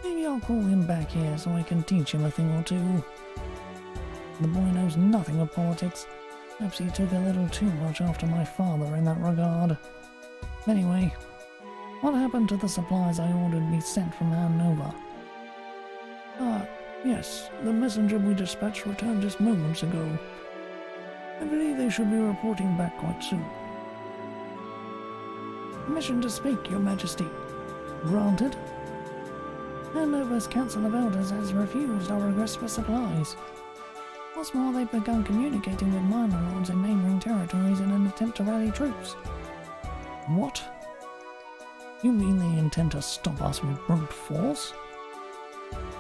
Maybe I'll call him back here so I can teach him a thing or two. The boy knows nothing of politics. Perhaps he took a little too much after my father in that regard. Anyway, what happened to the supplies I ordered be sent from Anne Nova? Yes, the messenger we dispatched returned just moments ago. I believe they should be reporting back quite soon. Permission to speak, Your Majesty. Granted. Anne Nova's Council of Elders has refused our request for supplies. What's more, they've begun communicating with minor lords in neighbouring territories in an attempt to rally troops. What? You mean they intend to stop us with brute force?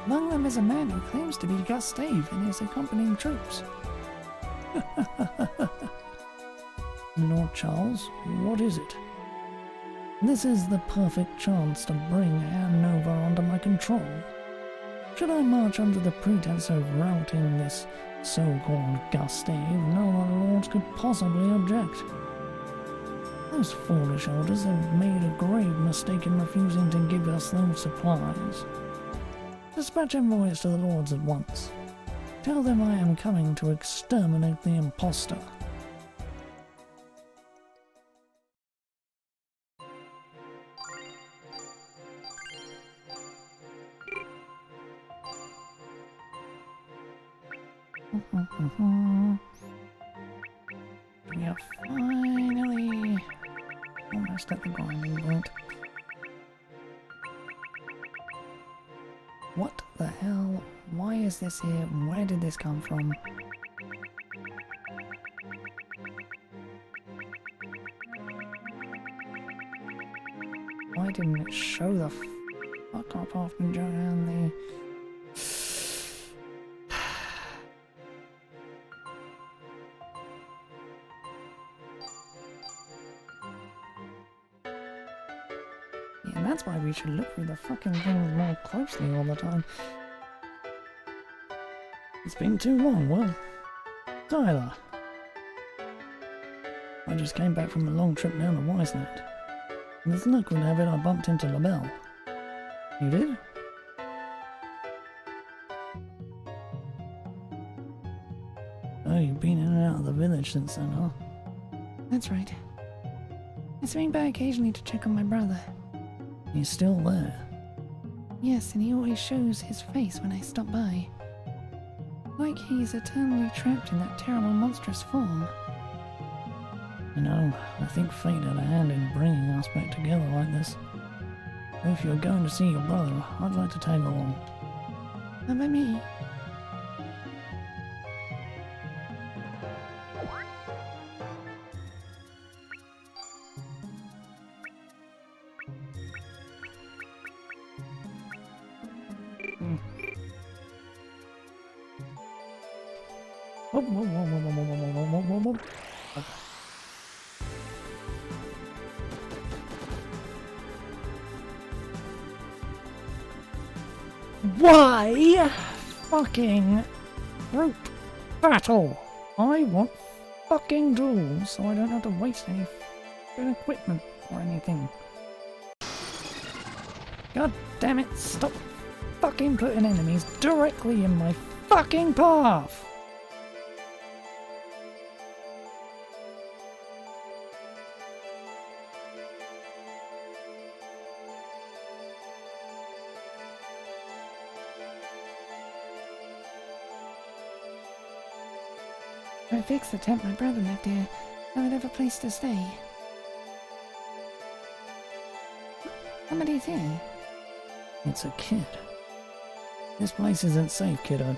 Among them is a man who claims to be Gustave and his accompanying troops. Lord Charles, what is it? This is the perfect chance to bring Hanover under my control. Should I march under the pretense of routing this so-called Gustave, none of the lords could possibly object. Those foolish elders have made a grave mistake in refusing to give us those supplies. Dispatch envoys to the lords at once. Tell them I am coming to exterminate the impostor. We are finally almost at the grinding point. What the hell? Why is this here? Where did this come from? Why didn't it show the fuck up after Joanne there? Yeah, that's why we should look through the fucking things more closely all the time. It's been too long, Will. Tyler. I just came back from a long trip down to Wisenet. And as luck would have it, I bumped into LaBelle. You did? Oh, you've been in and out of the village since then, huh? That's right. I swing by occasionally to check on my brother. He's still there. Yes, and he always shows his face when I stop by. Like he's eternally trapped in that terrible monstrous form. You know, I think fate had a hand in bringing us back together like this. If you're going to see your brother, I'd like to tag along. How about me? Whoa, whoa, whoa, whoa, whoa, whoa, whoa, whoa, whoa, whoa. Okay. Why fucking group battle? I want fucking duels so I don't have to waste any fucking equipment or anything. God damn it, stop fucking putting enemies directly in my fucking path! I fixed the tent my brother left here. I would have a place to stay. Somebody's here. It's a kid. This place isn't safe, kiddo.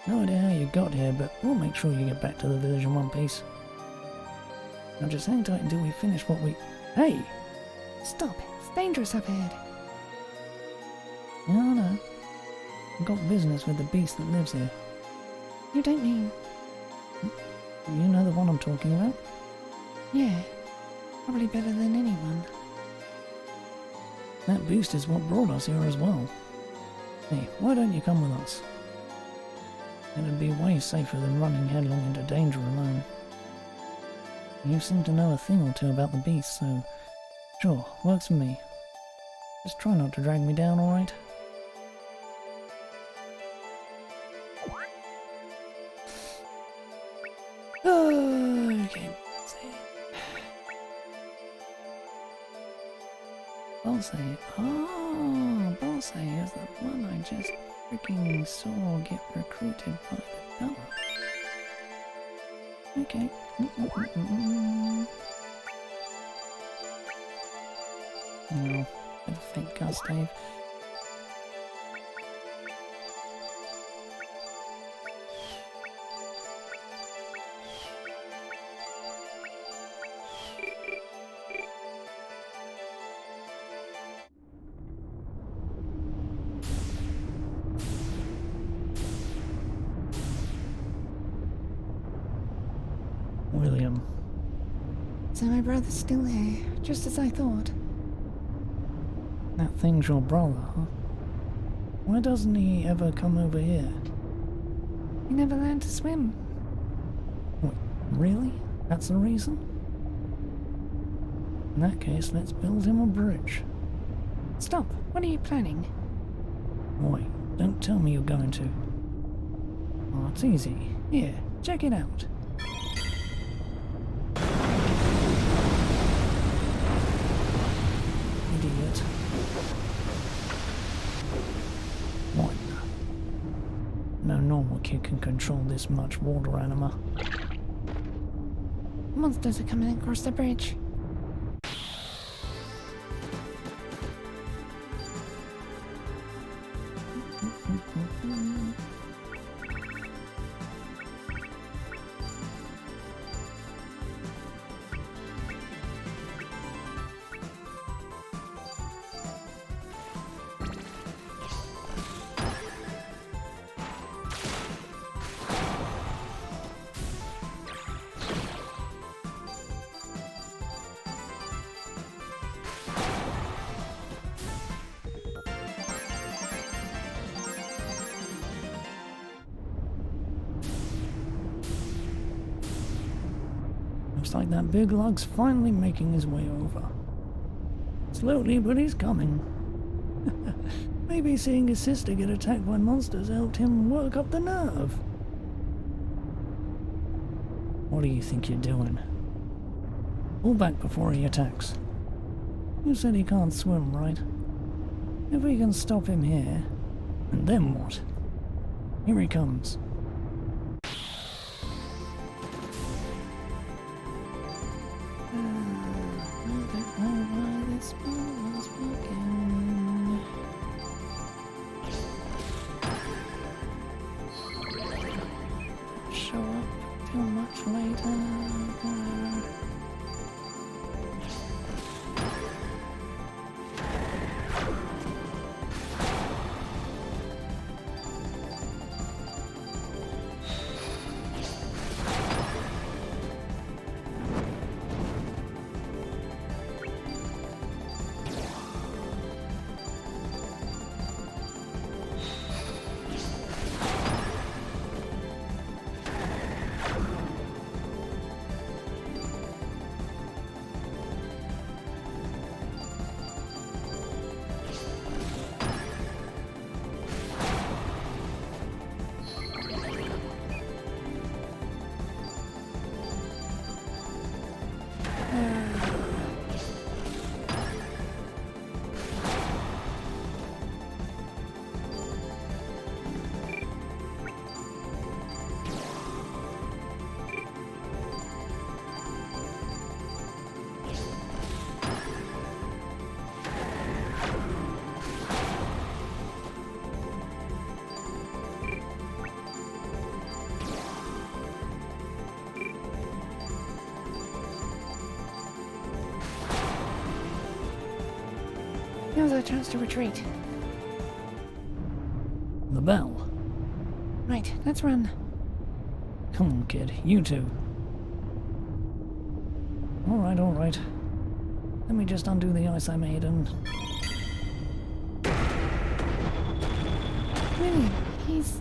No idea how you got here, but we'll make sure you get back to the village in one piece. Now just hang tight until we finish what we... Hey! Stop! It's dangerous up ahead. Yeah, I know. I've got business with the beast that lives here. You don't mean... You know the one I'm talking about? Yeah. Probably better than anyone. That beast is what brought us here as well. Hey, why don't you come with us? It'd be way safer than running headlong into danger alone. You seem to know a thing or two about the beast, so... Sure, works for me. Just try not to drag me down, alright? Okay, let's see. Bolsay. Oh, Bolsay is the one I just freaking saw get recruited by the Bella. Okay. No, with a fake Gustave. William. So my brother's still here, just as I thought. That thing's your brother, huh? Why doesn't he ever come over here? He never learned to swim. Wait, really? That's the reason? In that case, let's build him a bridge. Stop! What are you planning? Wait, don't tell me you're going to. Oh, it's easy. Here, check it out. Idiot. What? No normal kid can control this much water anima. Monsters are coming across the bridge. Looks like that big lug's finally making his way over. Slowly, but he's coming. Maybe seeing his sister get attacked by monsters helped him work up the nerve. What do you think you're doing? Pull back before he attacks. You said he can't swim, right? If we can stop him here, and then what? Here he comes. Show up too much later. Now's our chance to retreat. The bell. Right, let's run. Come on, kid. You too. Alright, alright. Let me just undo the ice I made and... Really, he's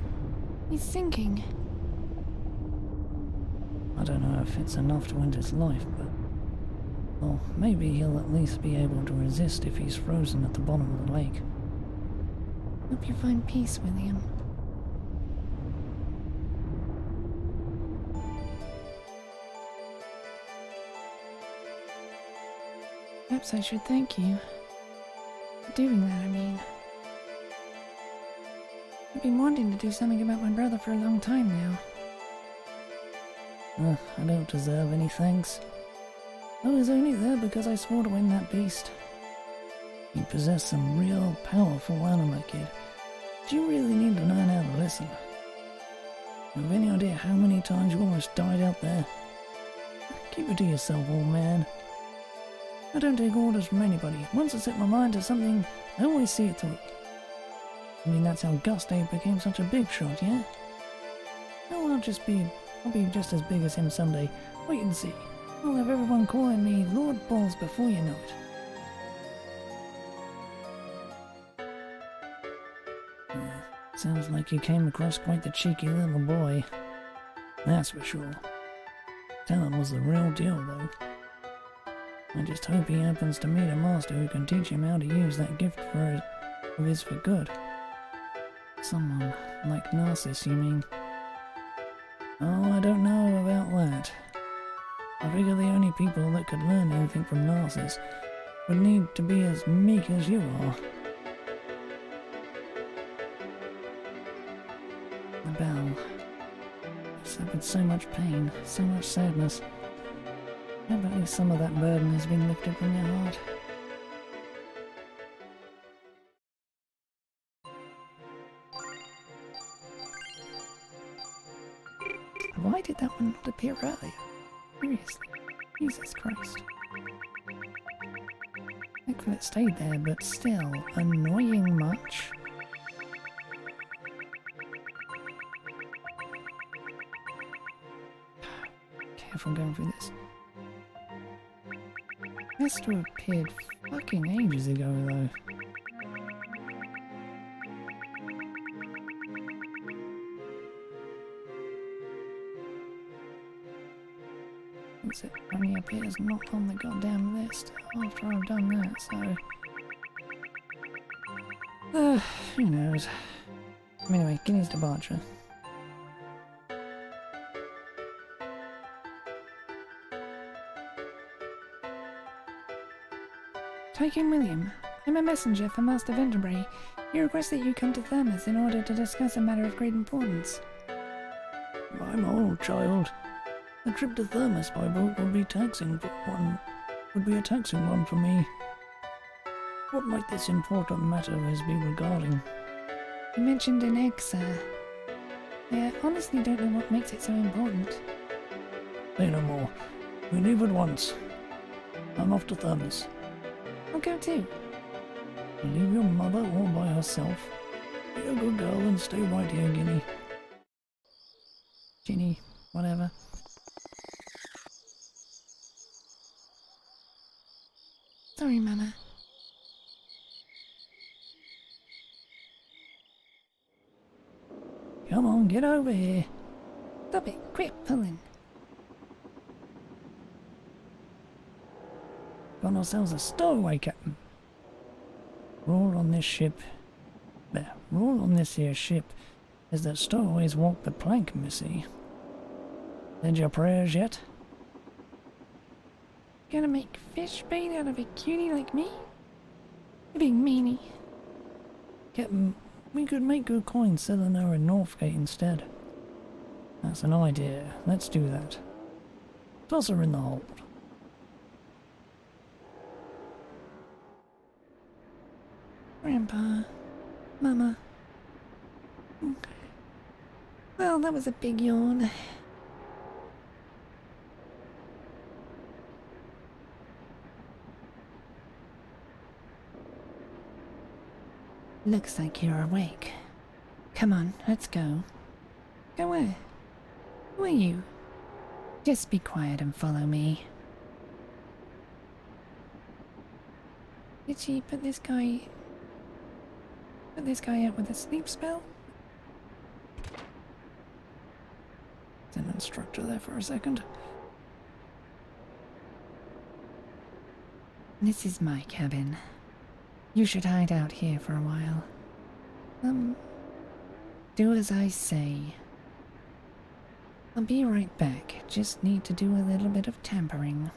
sinking. I don't know if it's enough to end his life, but... well, maybe he'll at least be able to resist if he's frozen at the bottom of the lake. Hope you find peace, William. Perhaps I should thank you. For doing that, I mean. I've been wanting to do something about my brother for a long time now. I don't deserve any thanks. I was only there because I swore to win that beast. You possess some real powerful anima, kid. Do you really need to learn how to listen? You have any idea how many times you almost died out there? Keep it to yourself, old man. I don't take orders from anybody. Once I set my mind to something, I always see it through. I mean, that's how Gus Dave became such a big shot, yeah? No, I'll be just as big as him someday. Wait and see. I'll have everyone calling me Lord Balls before you know it. Sounds like you came across quite the cheeky little boy. That's for sure. Talon was the real deal, though. I just hope he happens to meet a master who can teach him how to use that gift of his for good. Someone like Narcissus, you mean? Oh, I don't know about that. I figure the only people that could learn anything from Narcissus would need to be as meek as you are. The bell. Suffered so much pain, so much sadness. I hope at least some of that burden has been lifted from your heart. Why did that one not appear earlier? Seriously. Jesus Christ. Thankful it stayed there, but still, annoying much? Careful going through this. Has to have appeared fucking ages ago, though. It only appears not on the goddamn list after I've done that, so... who knows. Anyway, Guinea's departure. Tycoon William, I'm a messenger for Master Venterbury. He requests that you come to Thermos in order to discuss a matter of great importance. I'm old, child. A trip to Thermos by boat would be a taxing one for me. What might this important matter of his be regarding? You mentioned an egg, sir. I honestly don't know what makes it so important. Say no more. We leave at once. I'm off to Thermos. I'll go too. Leave your mother all by herself. Be a good girl and stay right here, Guinea. Ginny, whatever. Sorry, Mama. Come on, get over here. Stop it, quit pulling. Got ourselves a stowaway, Captain. Rule on this ship... Rule on this here ship is that stowaways walk the plank, missy. Said your prayers yet? Gonna make fish bait out of a cutie like me? You big meanie. Captain, we could make good coin selling her in Northgate instead. That's an idea. Let's do that. Toss her in the hold. Grandpa. Mama. Well, that was a big yawn. Looks like you're awake. Come on, let's go. Go where? Who are you? Just be quiet and follow me. Did she put this guy out with a sleep spell? An instructor there for a second. This is my cabin. You should hide out here for a while. Do as I say. I'll be right back. Just need to do a little bit of tampering.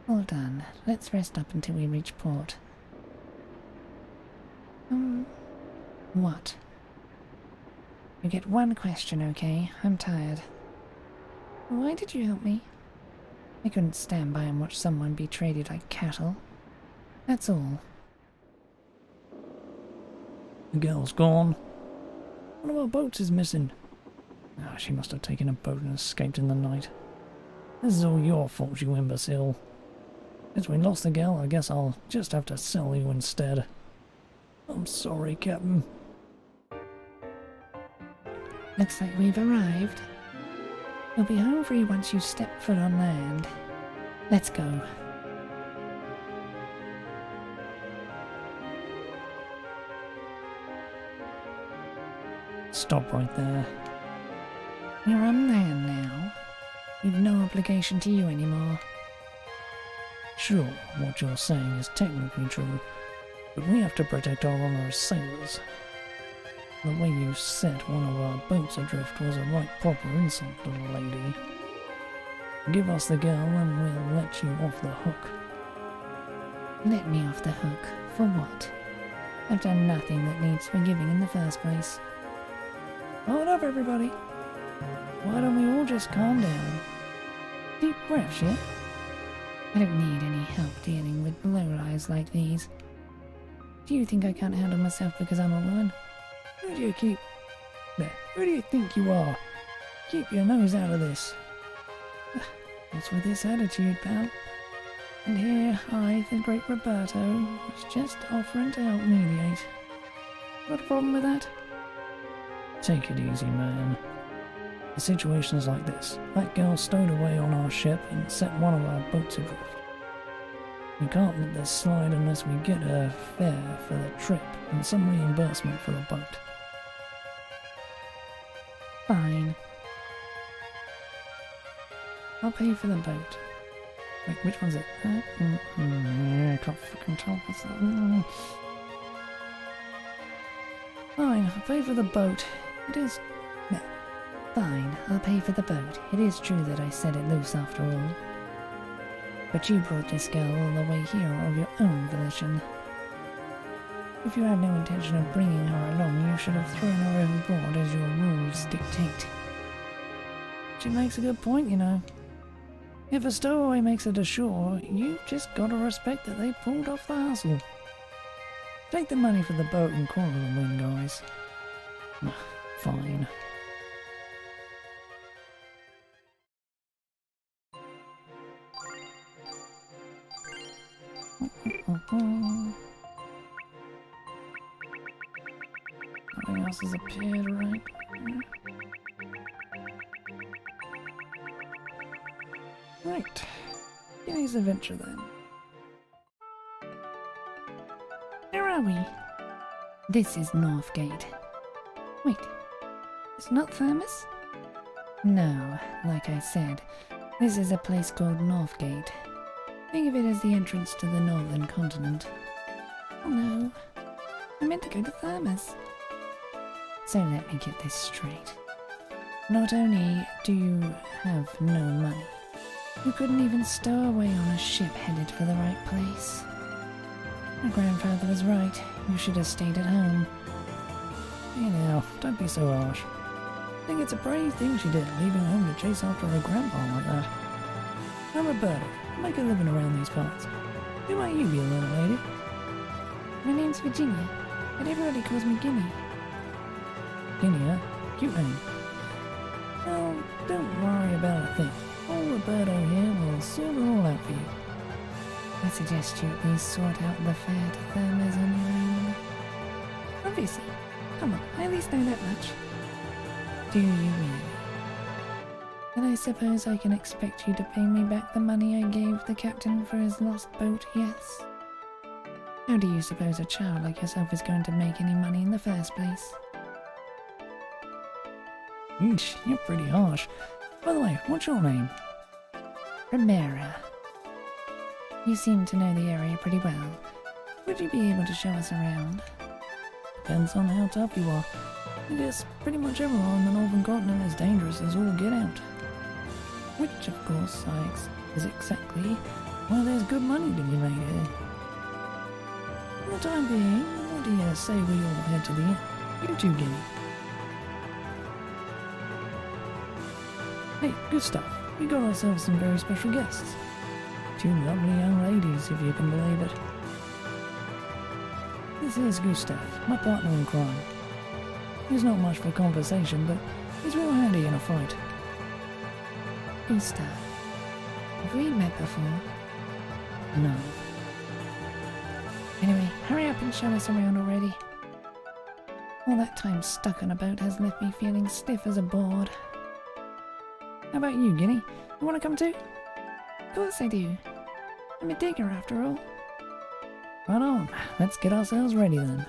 All done. Let's rest up until we reach port. What? You get one question, okay? I'm tired. Why did you help me? I couldn't stand by and watch someone be traded like cattle. That's all. The girl's gone. One of our boats is missing. Ah, she must have taken a boat and escaped in the night. This is all your fault, you imbecile. Since we lost the girl, I guess I'll just have to sell you instead. I'm sorry, Captain. Looks like we've arrived. We'll be home for you once you step foot on land. Let's go. Stop right there. We're on land now. We've no obligation to you anymore. Sure, what you're saying is technically true, but we have to protect our honor as sailors. The way you set one of our boats adrift was a right proper insult, little lady. Give us the girl and we'll let you off the hook. Let me off the hook. For what? I've done nothing that needs forgiving in the first place. Hold up, everybody. Why don't we all just calm down? Deep breaths, yeah? I don't need any help dealing with lowlives like these. Do you think I can't handle myself because I'm a woman? Who do you keep... There, who do you think you are? Keep your nose out of this. What's with this attitude, pal? And here I, the great Roberto, was just offering to help mediate. Got a problem with that? Take it easy, man. The situation's like this. That girl stowed away on our ship and set one of our boats adrift. We can't let this slide unless we get her fare for the trip and some reimbursement for the boat. Fine. I'll pay for the boat. Wait, which one's it? I can't fucking tell what's that. Fine, I'll pay for the boat. It is... No. Fine, I'll pay for the boat. It is true that I set it loose after all. But you brought this girl all the way here of your own volition. If you had no intention of bringing her along, you should have thrown her overboard as your rules dictate. She makes a good point, you know. If a stowaway makes it ashore, you've just got to respect that they pulled off the hustle. Take the money for the boat and call it a win, guys. Fine. Nothing else has appeared right here. Right. Guinea's adventure then. Where are we? This is Northgate. Wait, it's not Thermos? No, like I said, this is a place called Northgate. Think of it as the entrance to the northern continent. Oh no, I meant to go to Thermos. So let me get this straight. Not only do you have no money, you couldn't even stow away on a ship headed for the right place. My grandfather was right. You should have stayed at home. Hey now, don't be so harsh. I think it's a brave thing she did, leaving home to chase after her grandpa like that. I'm Roberta. I make a living around these parts. Who might you be, little lady? My name's Virginia, but everybody calls me Guinea. Guinea, huh? Cute name. Well, don't worry about a thing. Old Roberto here will sort it all out for you. I suggest you at least sort out the fare to Thermos on your own. Obviously. Come on, I at least know that much. Do you really? Then I suppose I can expect you to pay me back the money I gave the captain for his lost boat, yes? How do you suppose a child like yourself is going to make any money in the first place? Eesh, you're pretty harsh. By the way, what's your name? Romero. You seem to know the area pretty well. Would you be able to show us around? Depends on how tough you are. I guess pretty much everyone on the northern continent is dangerous as all get out. Which, of course, is exactly why there's good money to be made here. For the time being, what do you say we all head to the inn? You too, Guinea. Hey, good stuff. We got ourselves some very special guests. Two lovely young ladies, if you can believe it. This is Gustav, my partner in crime. He's not much for conversation, but he's real handy in a fight. Gustav, have we met before? No. Anyway, hurry up. up and show us around already. All that time stuck on a boat has left me feeling stiff as a board. How about you, Guinea? You want to come too? Of course I do. I'm a digger after all. Right on, let's get ourselves ready then.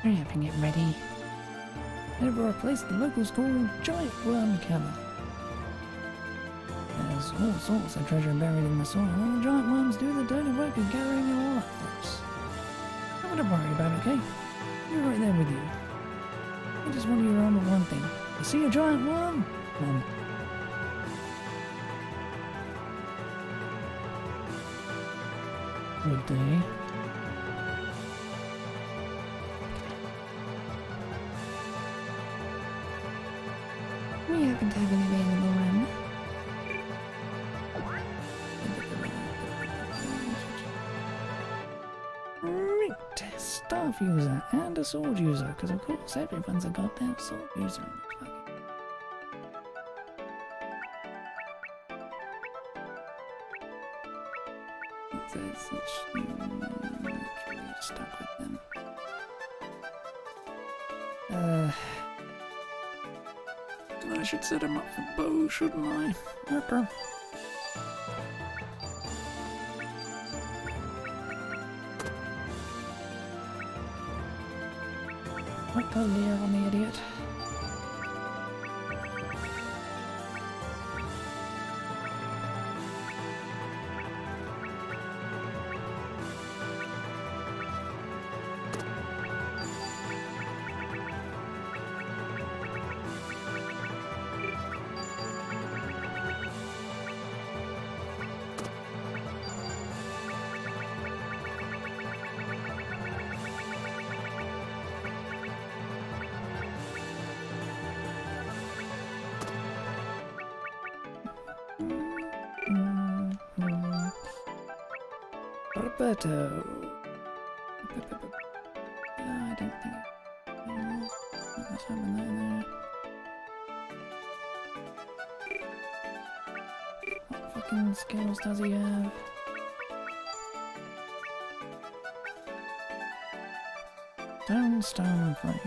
Hurry up and get ready. Head for a place the locals call Giant Worm Cavern. There's all sorts of treasure buried in the soil, and the giant worms do the dirty work of gathering it all up for us. Nothing to worry about, okay? We're right there with you. I just want you to remember one thing. You see a giant worm? Run. Good day. We happen to have an available room. Right, staff user and a sword user, because of course everyone's a goddamn sword user. Stuck with them. I should set him up for bow, shouldn't I? Okay. What the leer on the idiot? Roberto. I don't think what's happening there. What fucking skills does he have? Stone flame.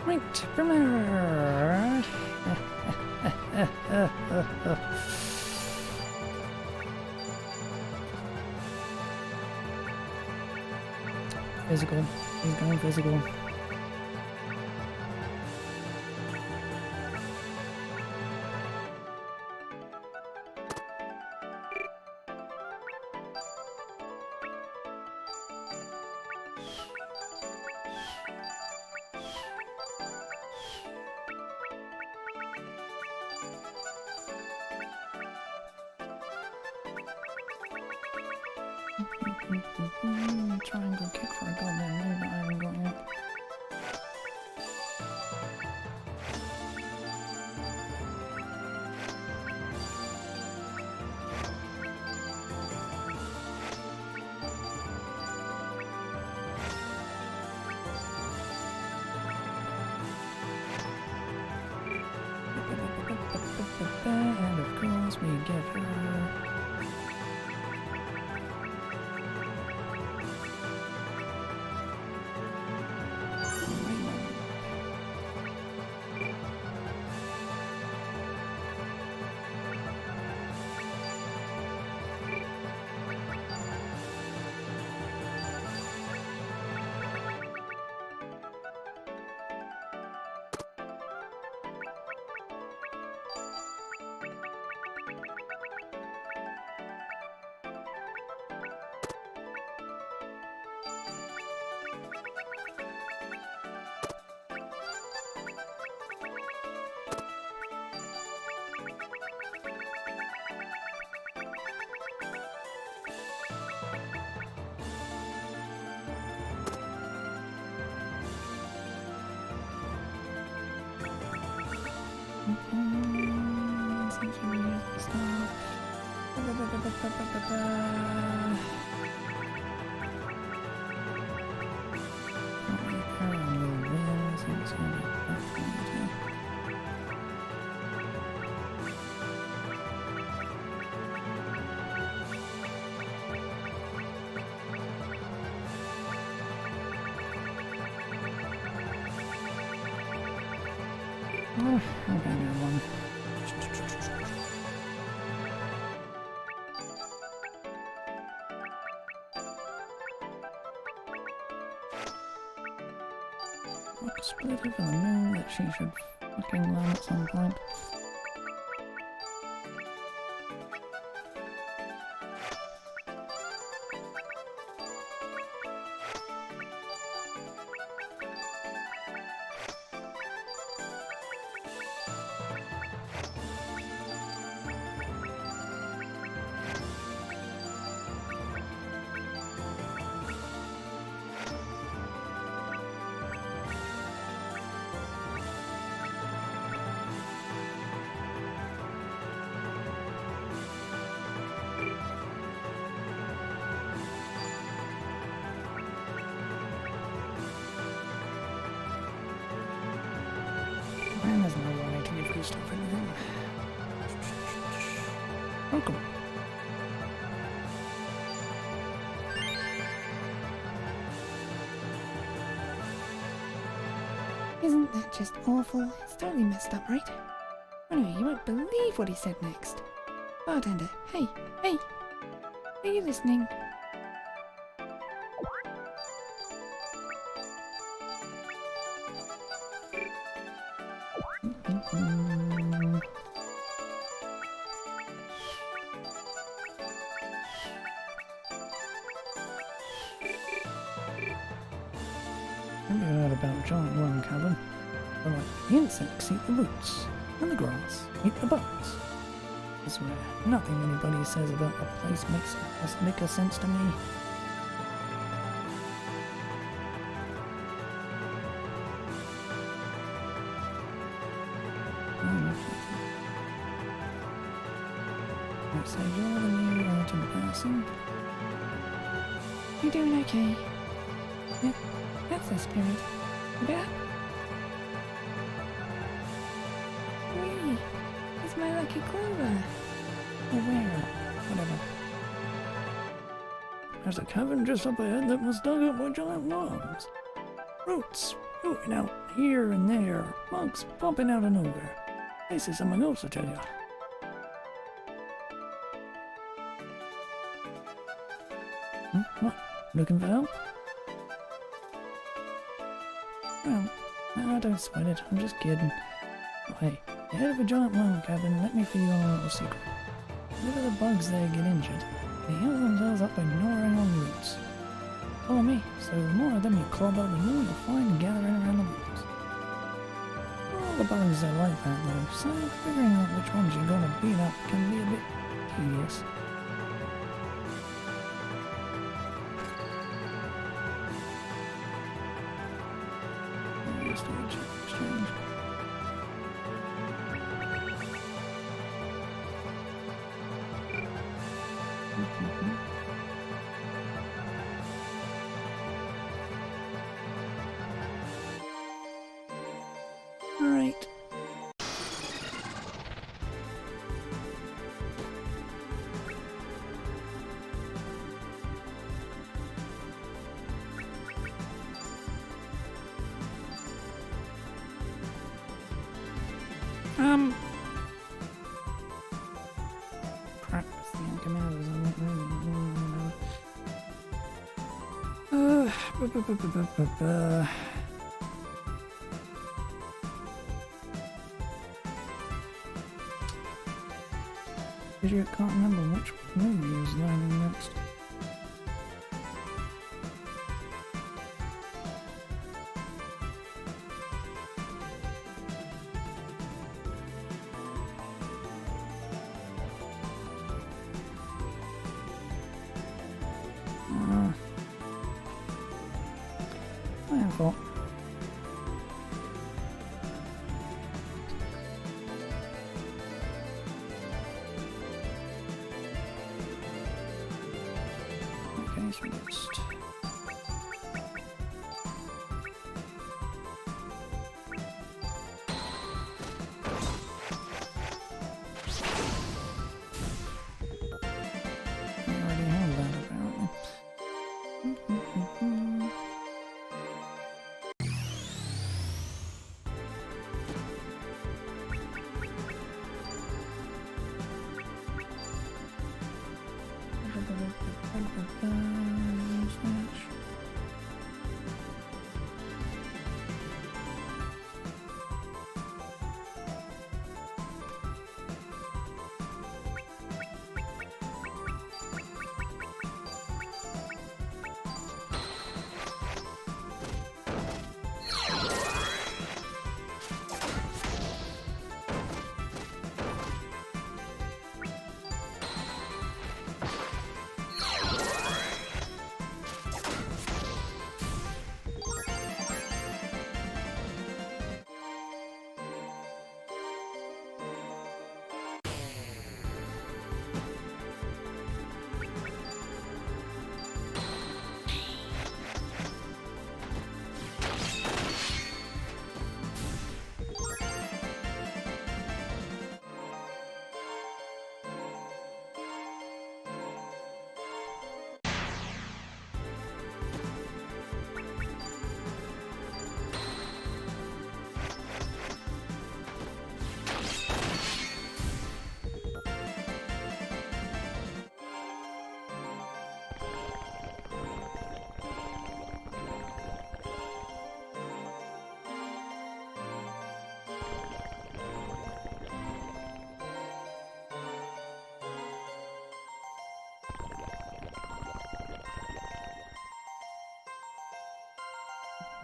Right, premiere. Physical. He's going physical. Triangle kick for a goddamn move, but I haven't got yet. as we get her. Oh, okay, new one. What a split over the moon that she should fucking learn at some point. Man, there's no way to give good stuff anything. Welcome. Isn't that just awful? It's totally messed up, right? Anyway, you won't believe what he said next. Bartender, hey, hey! Are you listening? Have you heard about giant worm cavern? Well, like, the insects eat the roots, and the grass eat the bugs. I swear, nothing anybody says about the place must make a sense to me. Right, so you're the new autumn person. You're doing okay. Yep, that's the spirit. Yeah. Whee! It's my lucky clover. Or where? Whatever. There's a cavern just up ahead that was dug up by giant worms. Roots shooting out here and there. Bugs popping out of nowhere. This is something else, I tell ya. What? Looking for help? Well, no, don't sweat it. I'm just kidding. Oh, hey, the head of a giant worm cavern, let me feed you on a little secret. Whenever the bugs there get injured, they heal themselves up by gnawing on roots. Follow me, so the more of them you clobber, the more you'll find gathering around the roots. All the bugs are like that though, so figuring out which ones you're gonna beat up can be a bit tedious. Exchange. Right. Practicing commands on it really. I can't remember which movie he was learning next. I thought. Okay, so next. I already have that apparently.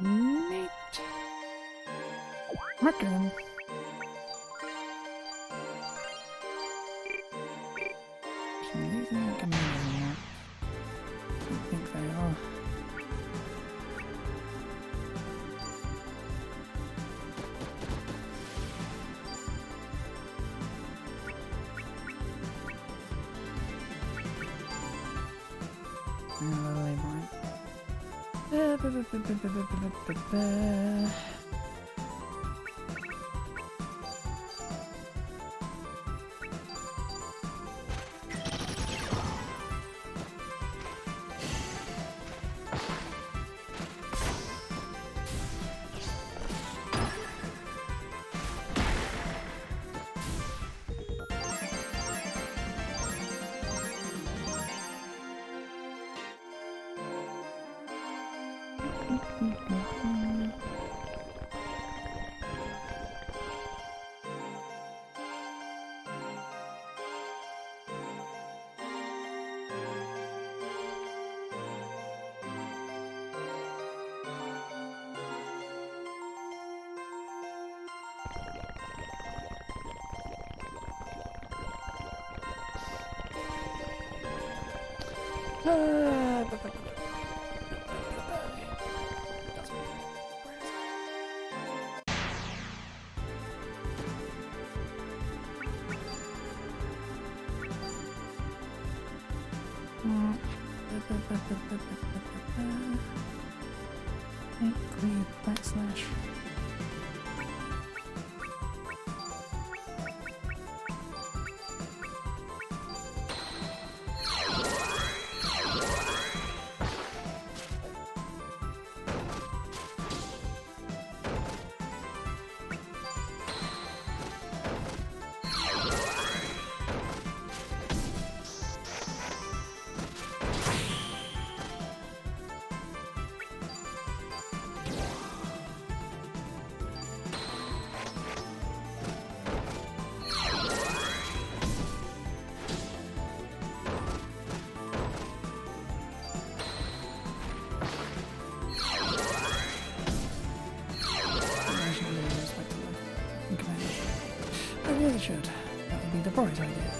Neat. Reckon. So these are commands or not? I think they are. They might. Clear backslash. should. That would be the bright idea.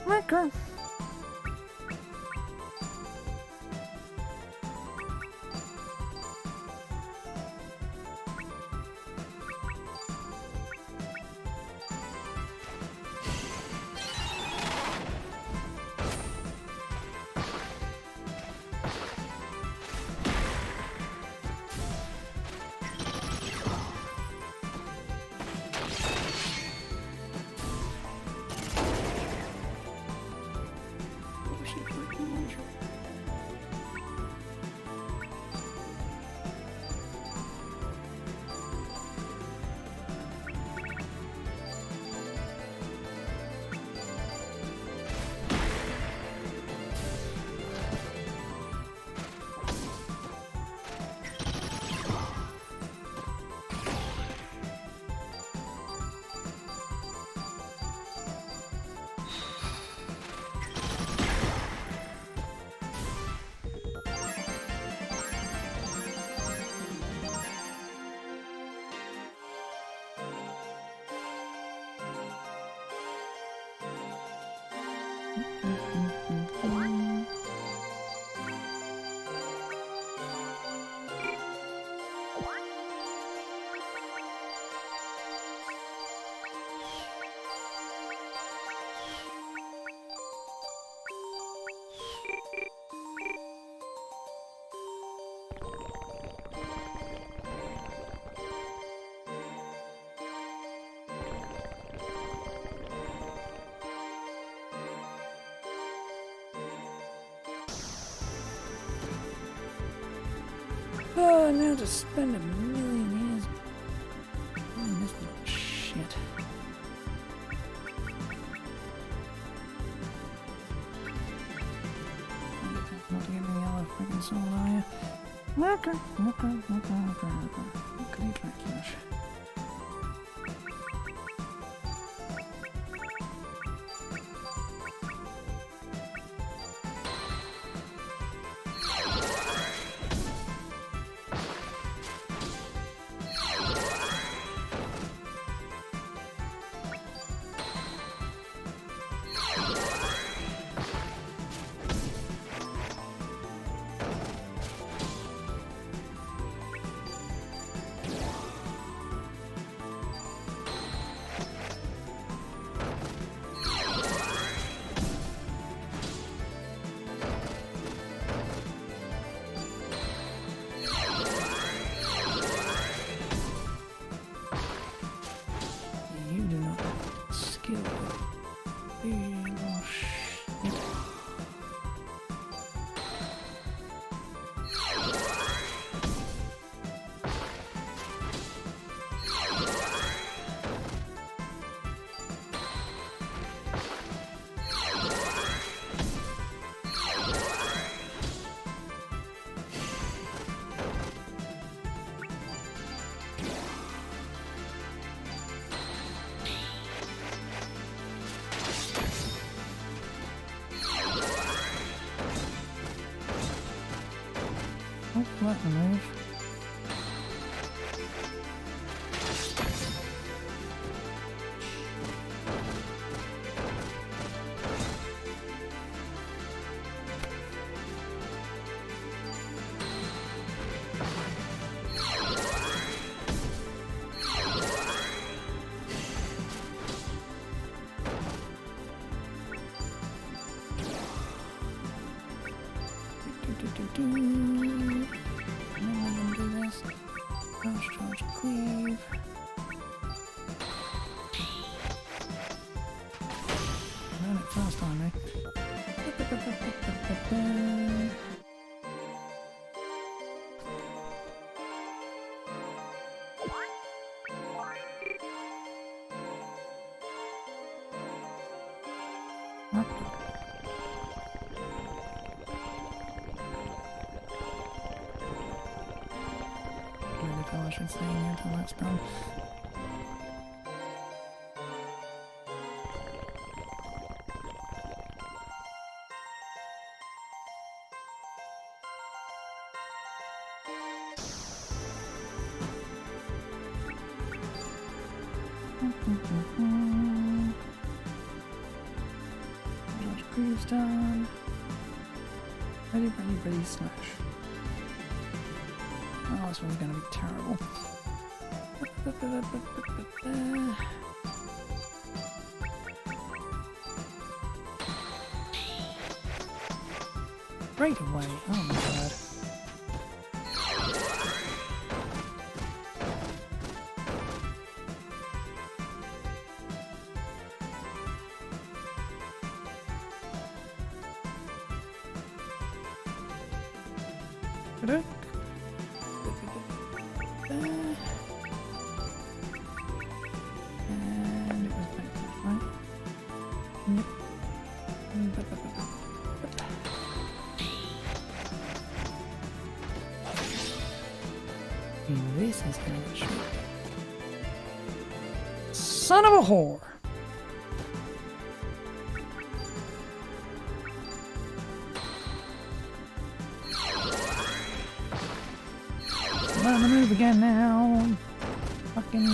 Marker. Oh, now to spend 1,000,000 years on this little shit. Not to give me the yellow freaking soul, are you? Okay. Trash. Oh, that move. And then we can do this. Charge, cleave. Ran it fast on me. I should stay in here until that's done. Groove's done. Ready, slash. Oh, this one's gonna be terrible. Right away. Oh my god. And it was backwards, right? Yep. This is gonna be short. Son of a whore! Learn the move again now. Fucking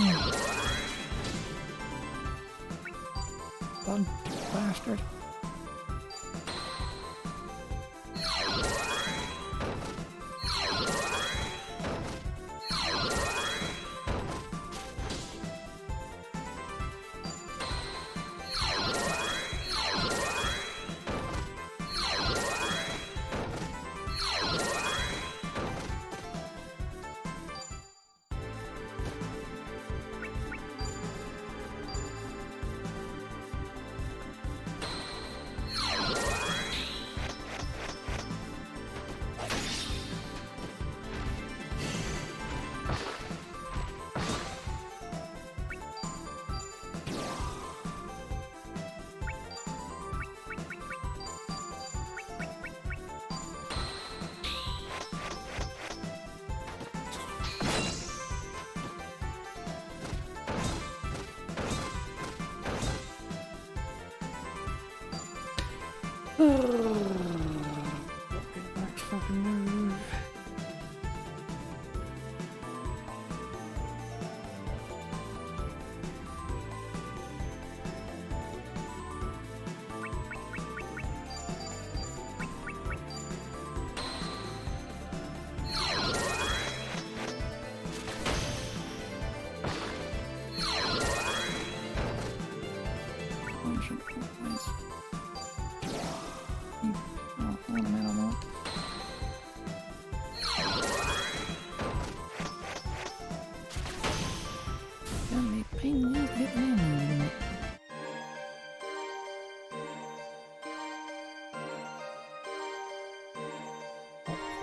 bug bastard. Next fucking move.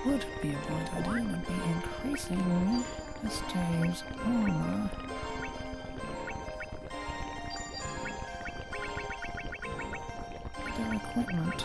Would be a bright idea would be increasing the stave's armor. Their equipment.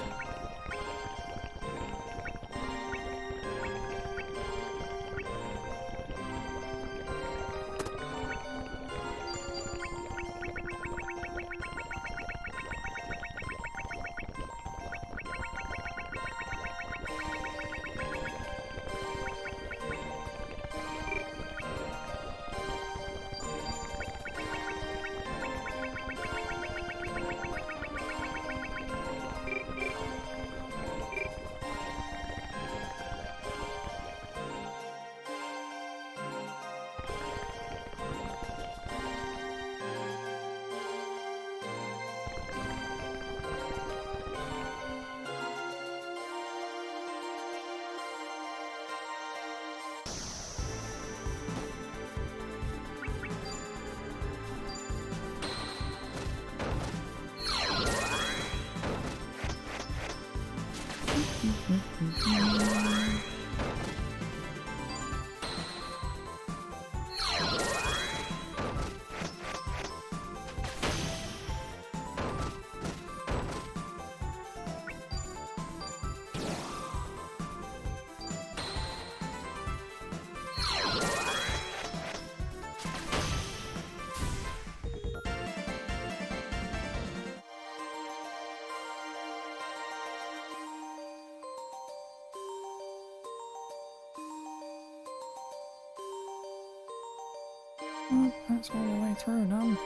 Oh, that's all the way through done.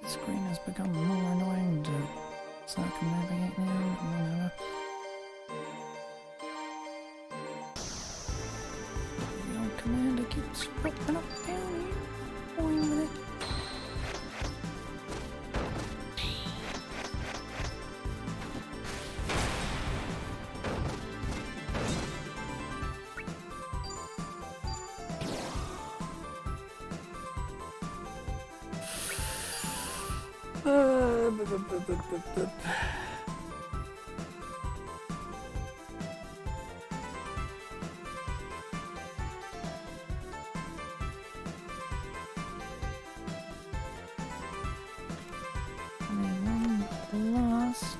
The screen has become more annoying to circumnavigate now than ever. The old commander keeps popping up down here. Toying with it. And then last.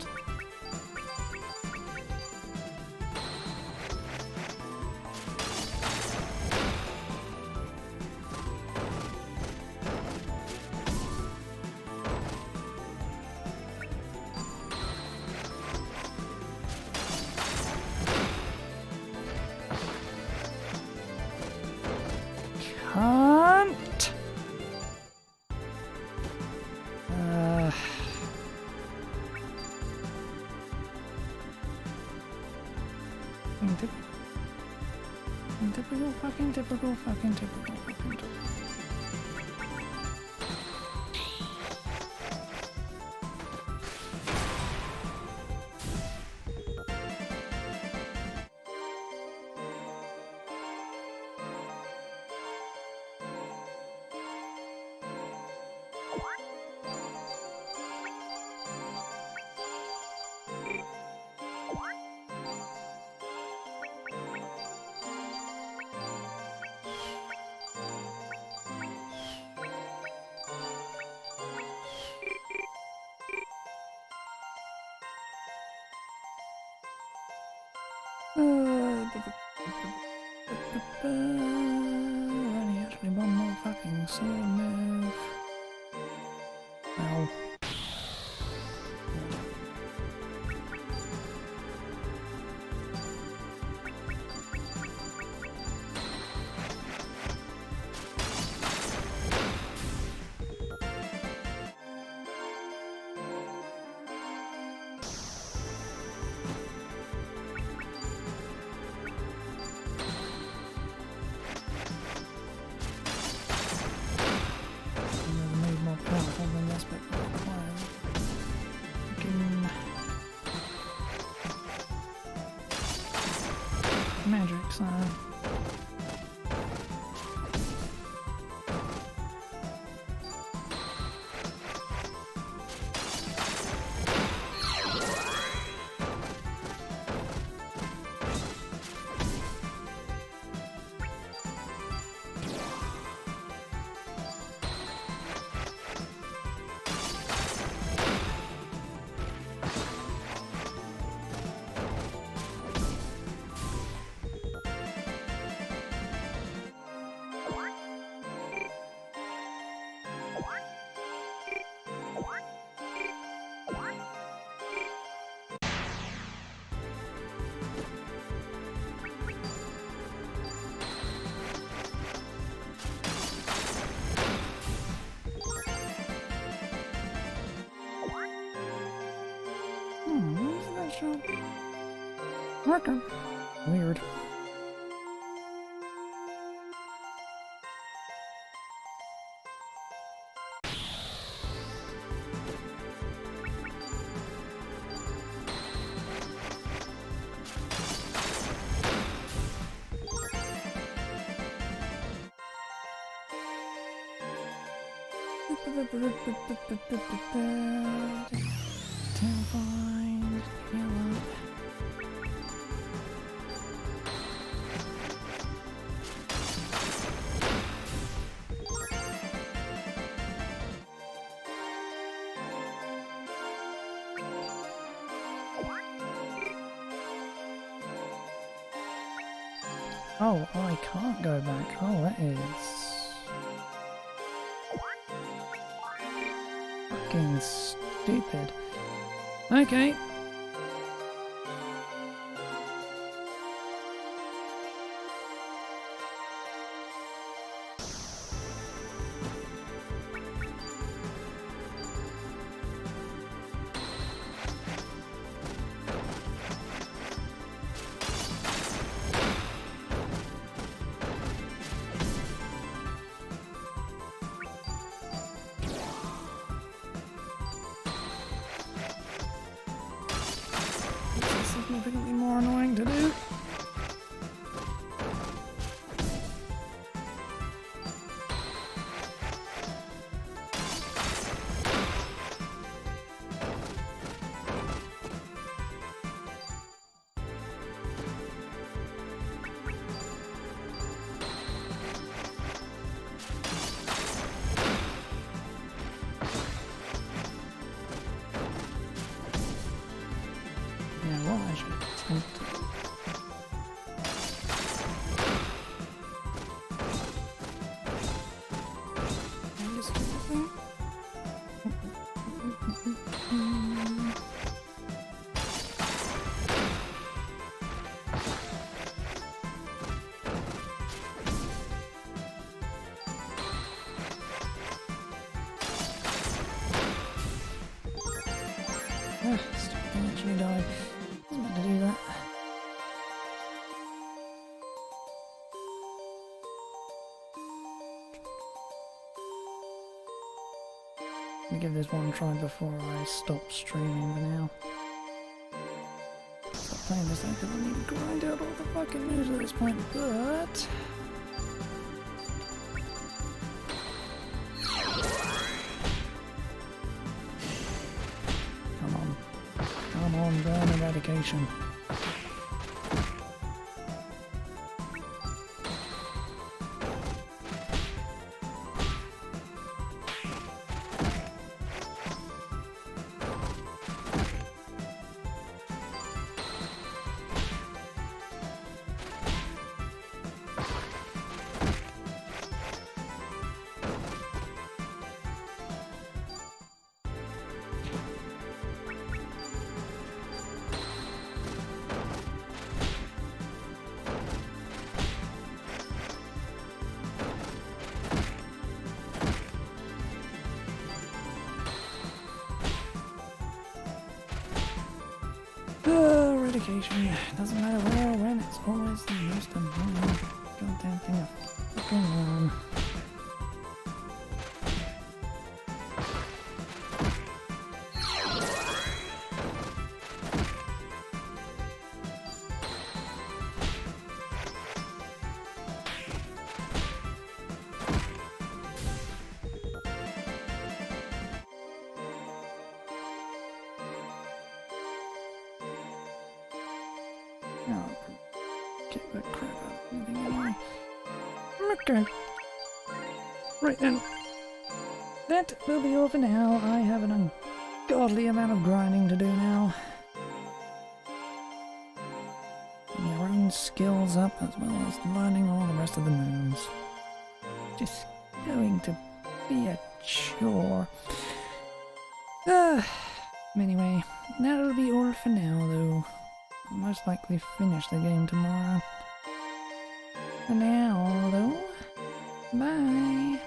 Can't. Typical fucking typical. Only actually one more fucking sword move. Ow. More powerful than this, but requires fucking magic, so what's that shop? Okay. Weird. Terrifying, yellow. Oh, I can't go back. Oh, that is fucking stupid. Okay. Significantly more annoying to do. Yeah, well, I should attempt to. I just do the thing. Stupid actually died. I was meant to do that. Let me give this one try before I stop streaming for now. Stop playing this thing because I need to grind out all the fucking moves at this point, but... Come on. Come on, burn eradication. Eradication. Doesn't matter where or when, it's always the most annoying goddamn thing I've fucking learned. Oh, get that crap out of anything anyway. Okay. Right then. That will be all for now. I have an ungodly amount of grinding to do now. Getting your own skills up as well as learning all the rest of the moves. Just going to be a chore. Anyway, that'll be all for now though. I'll most likely finish the game tomorrow. For now, though, bye!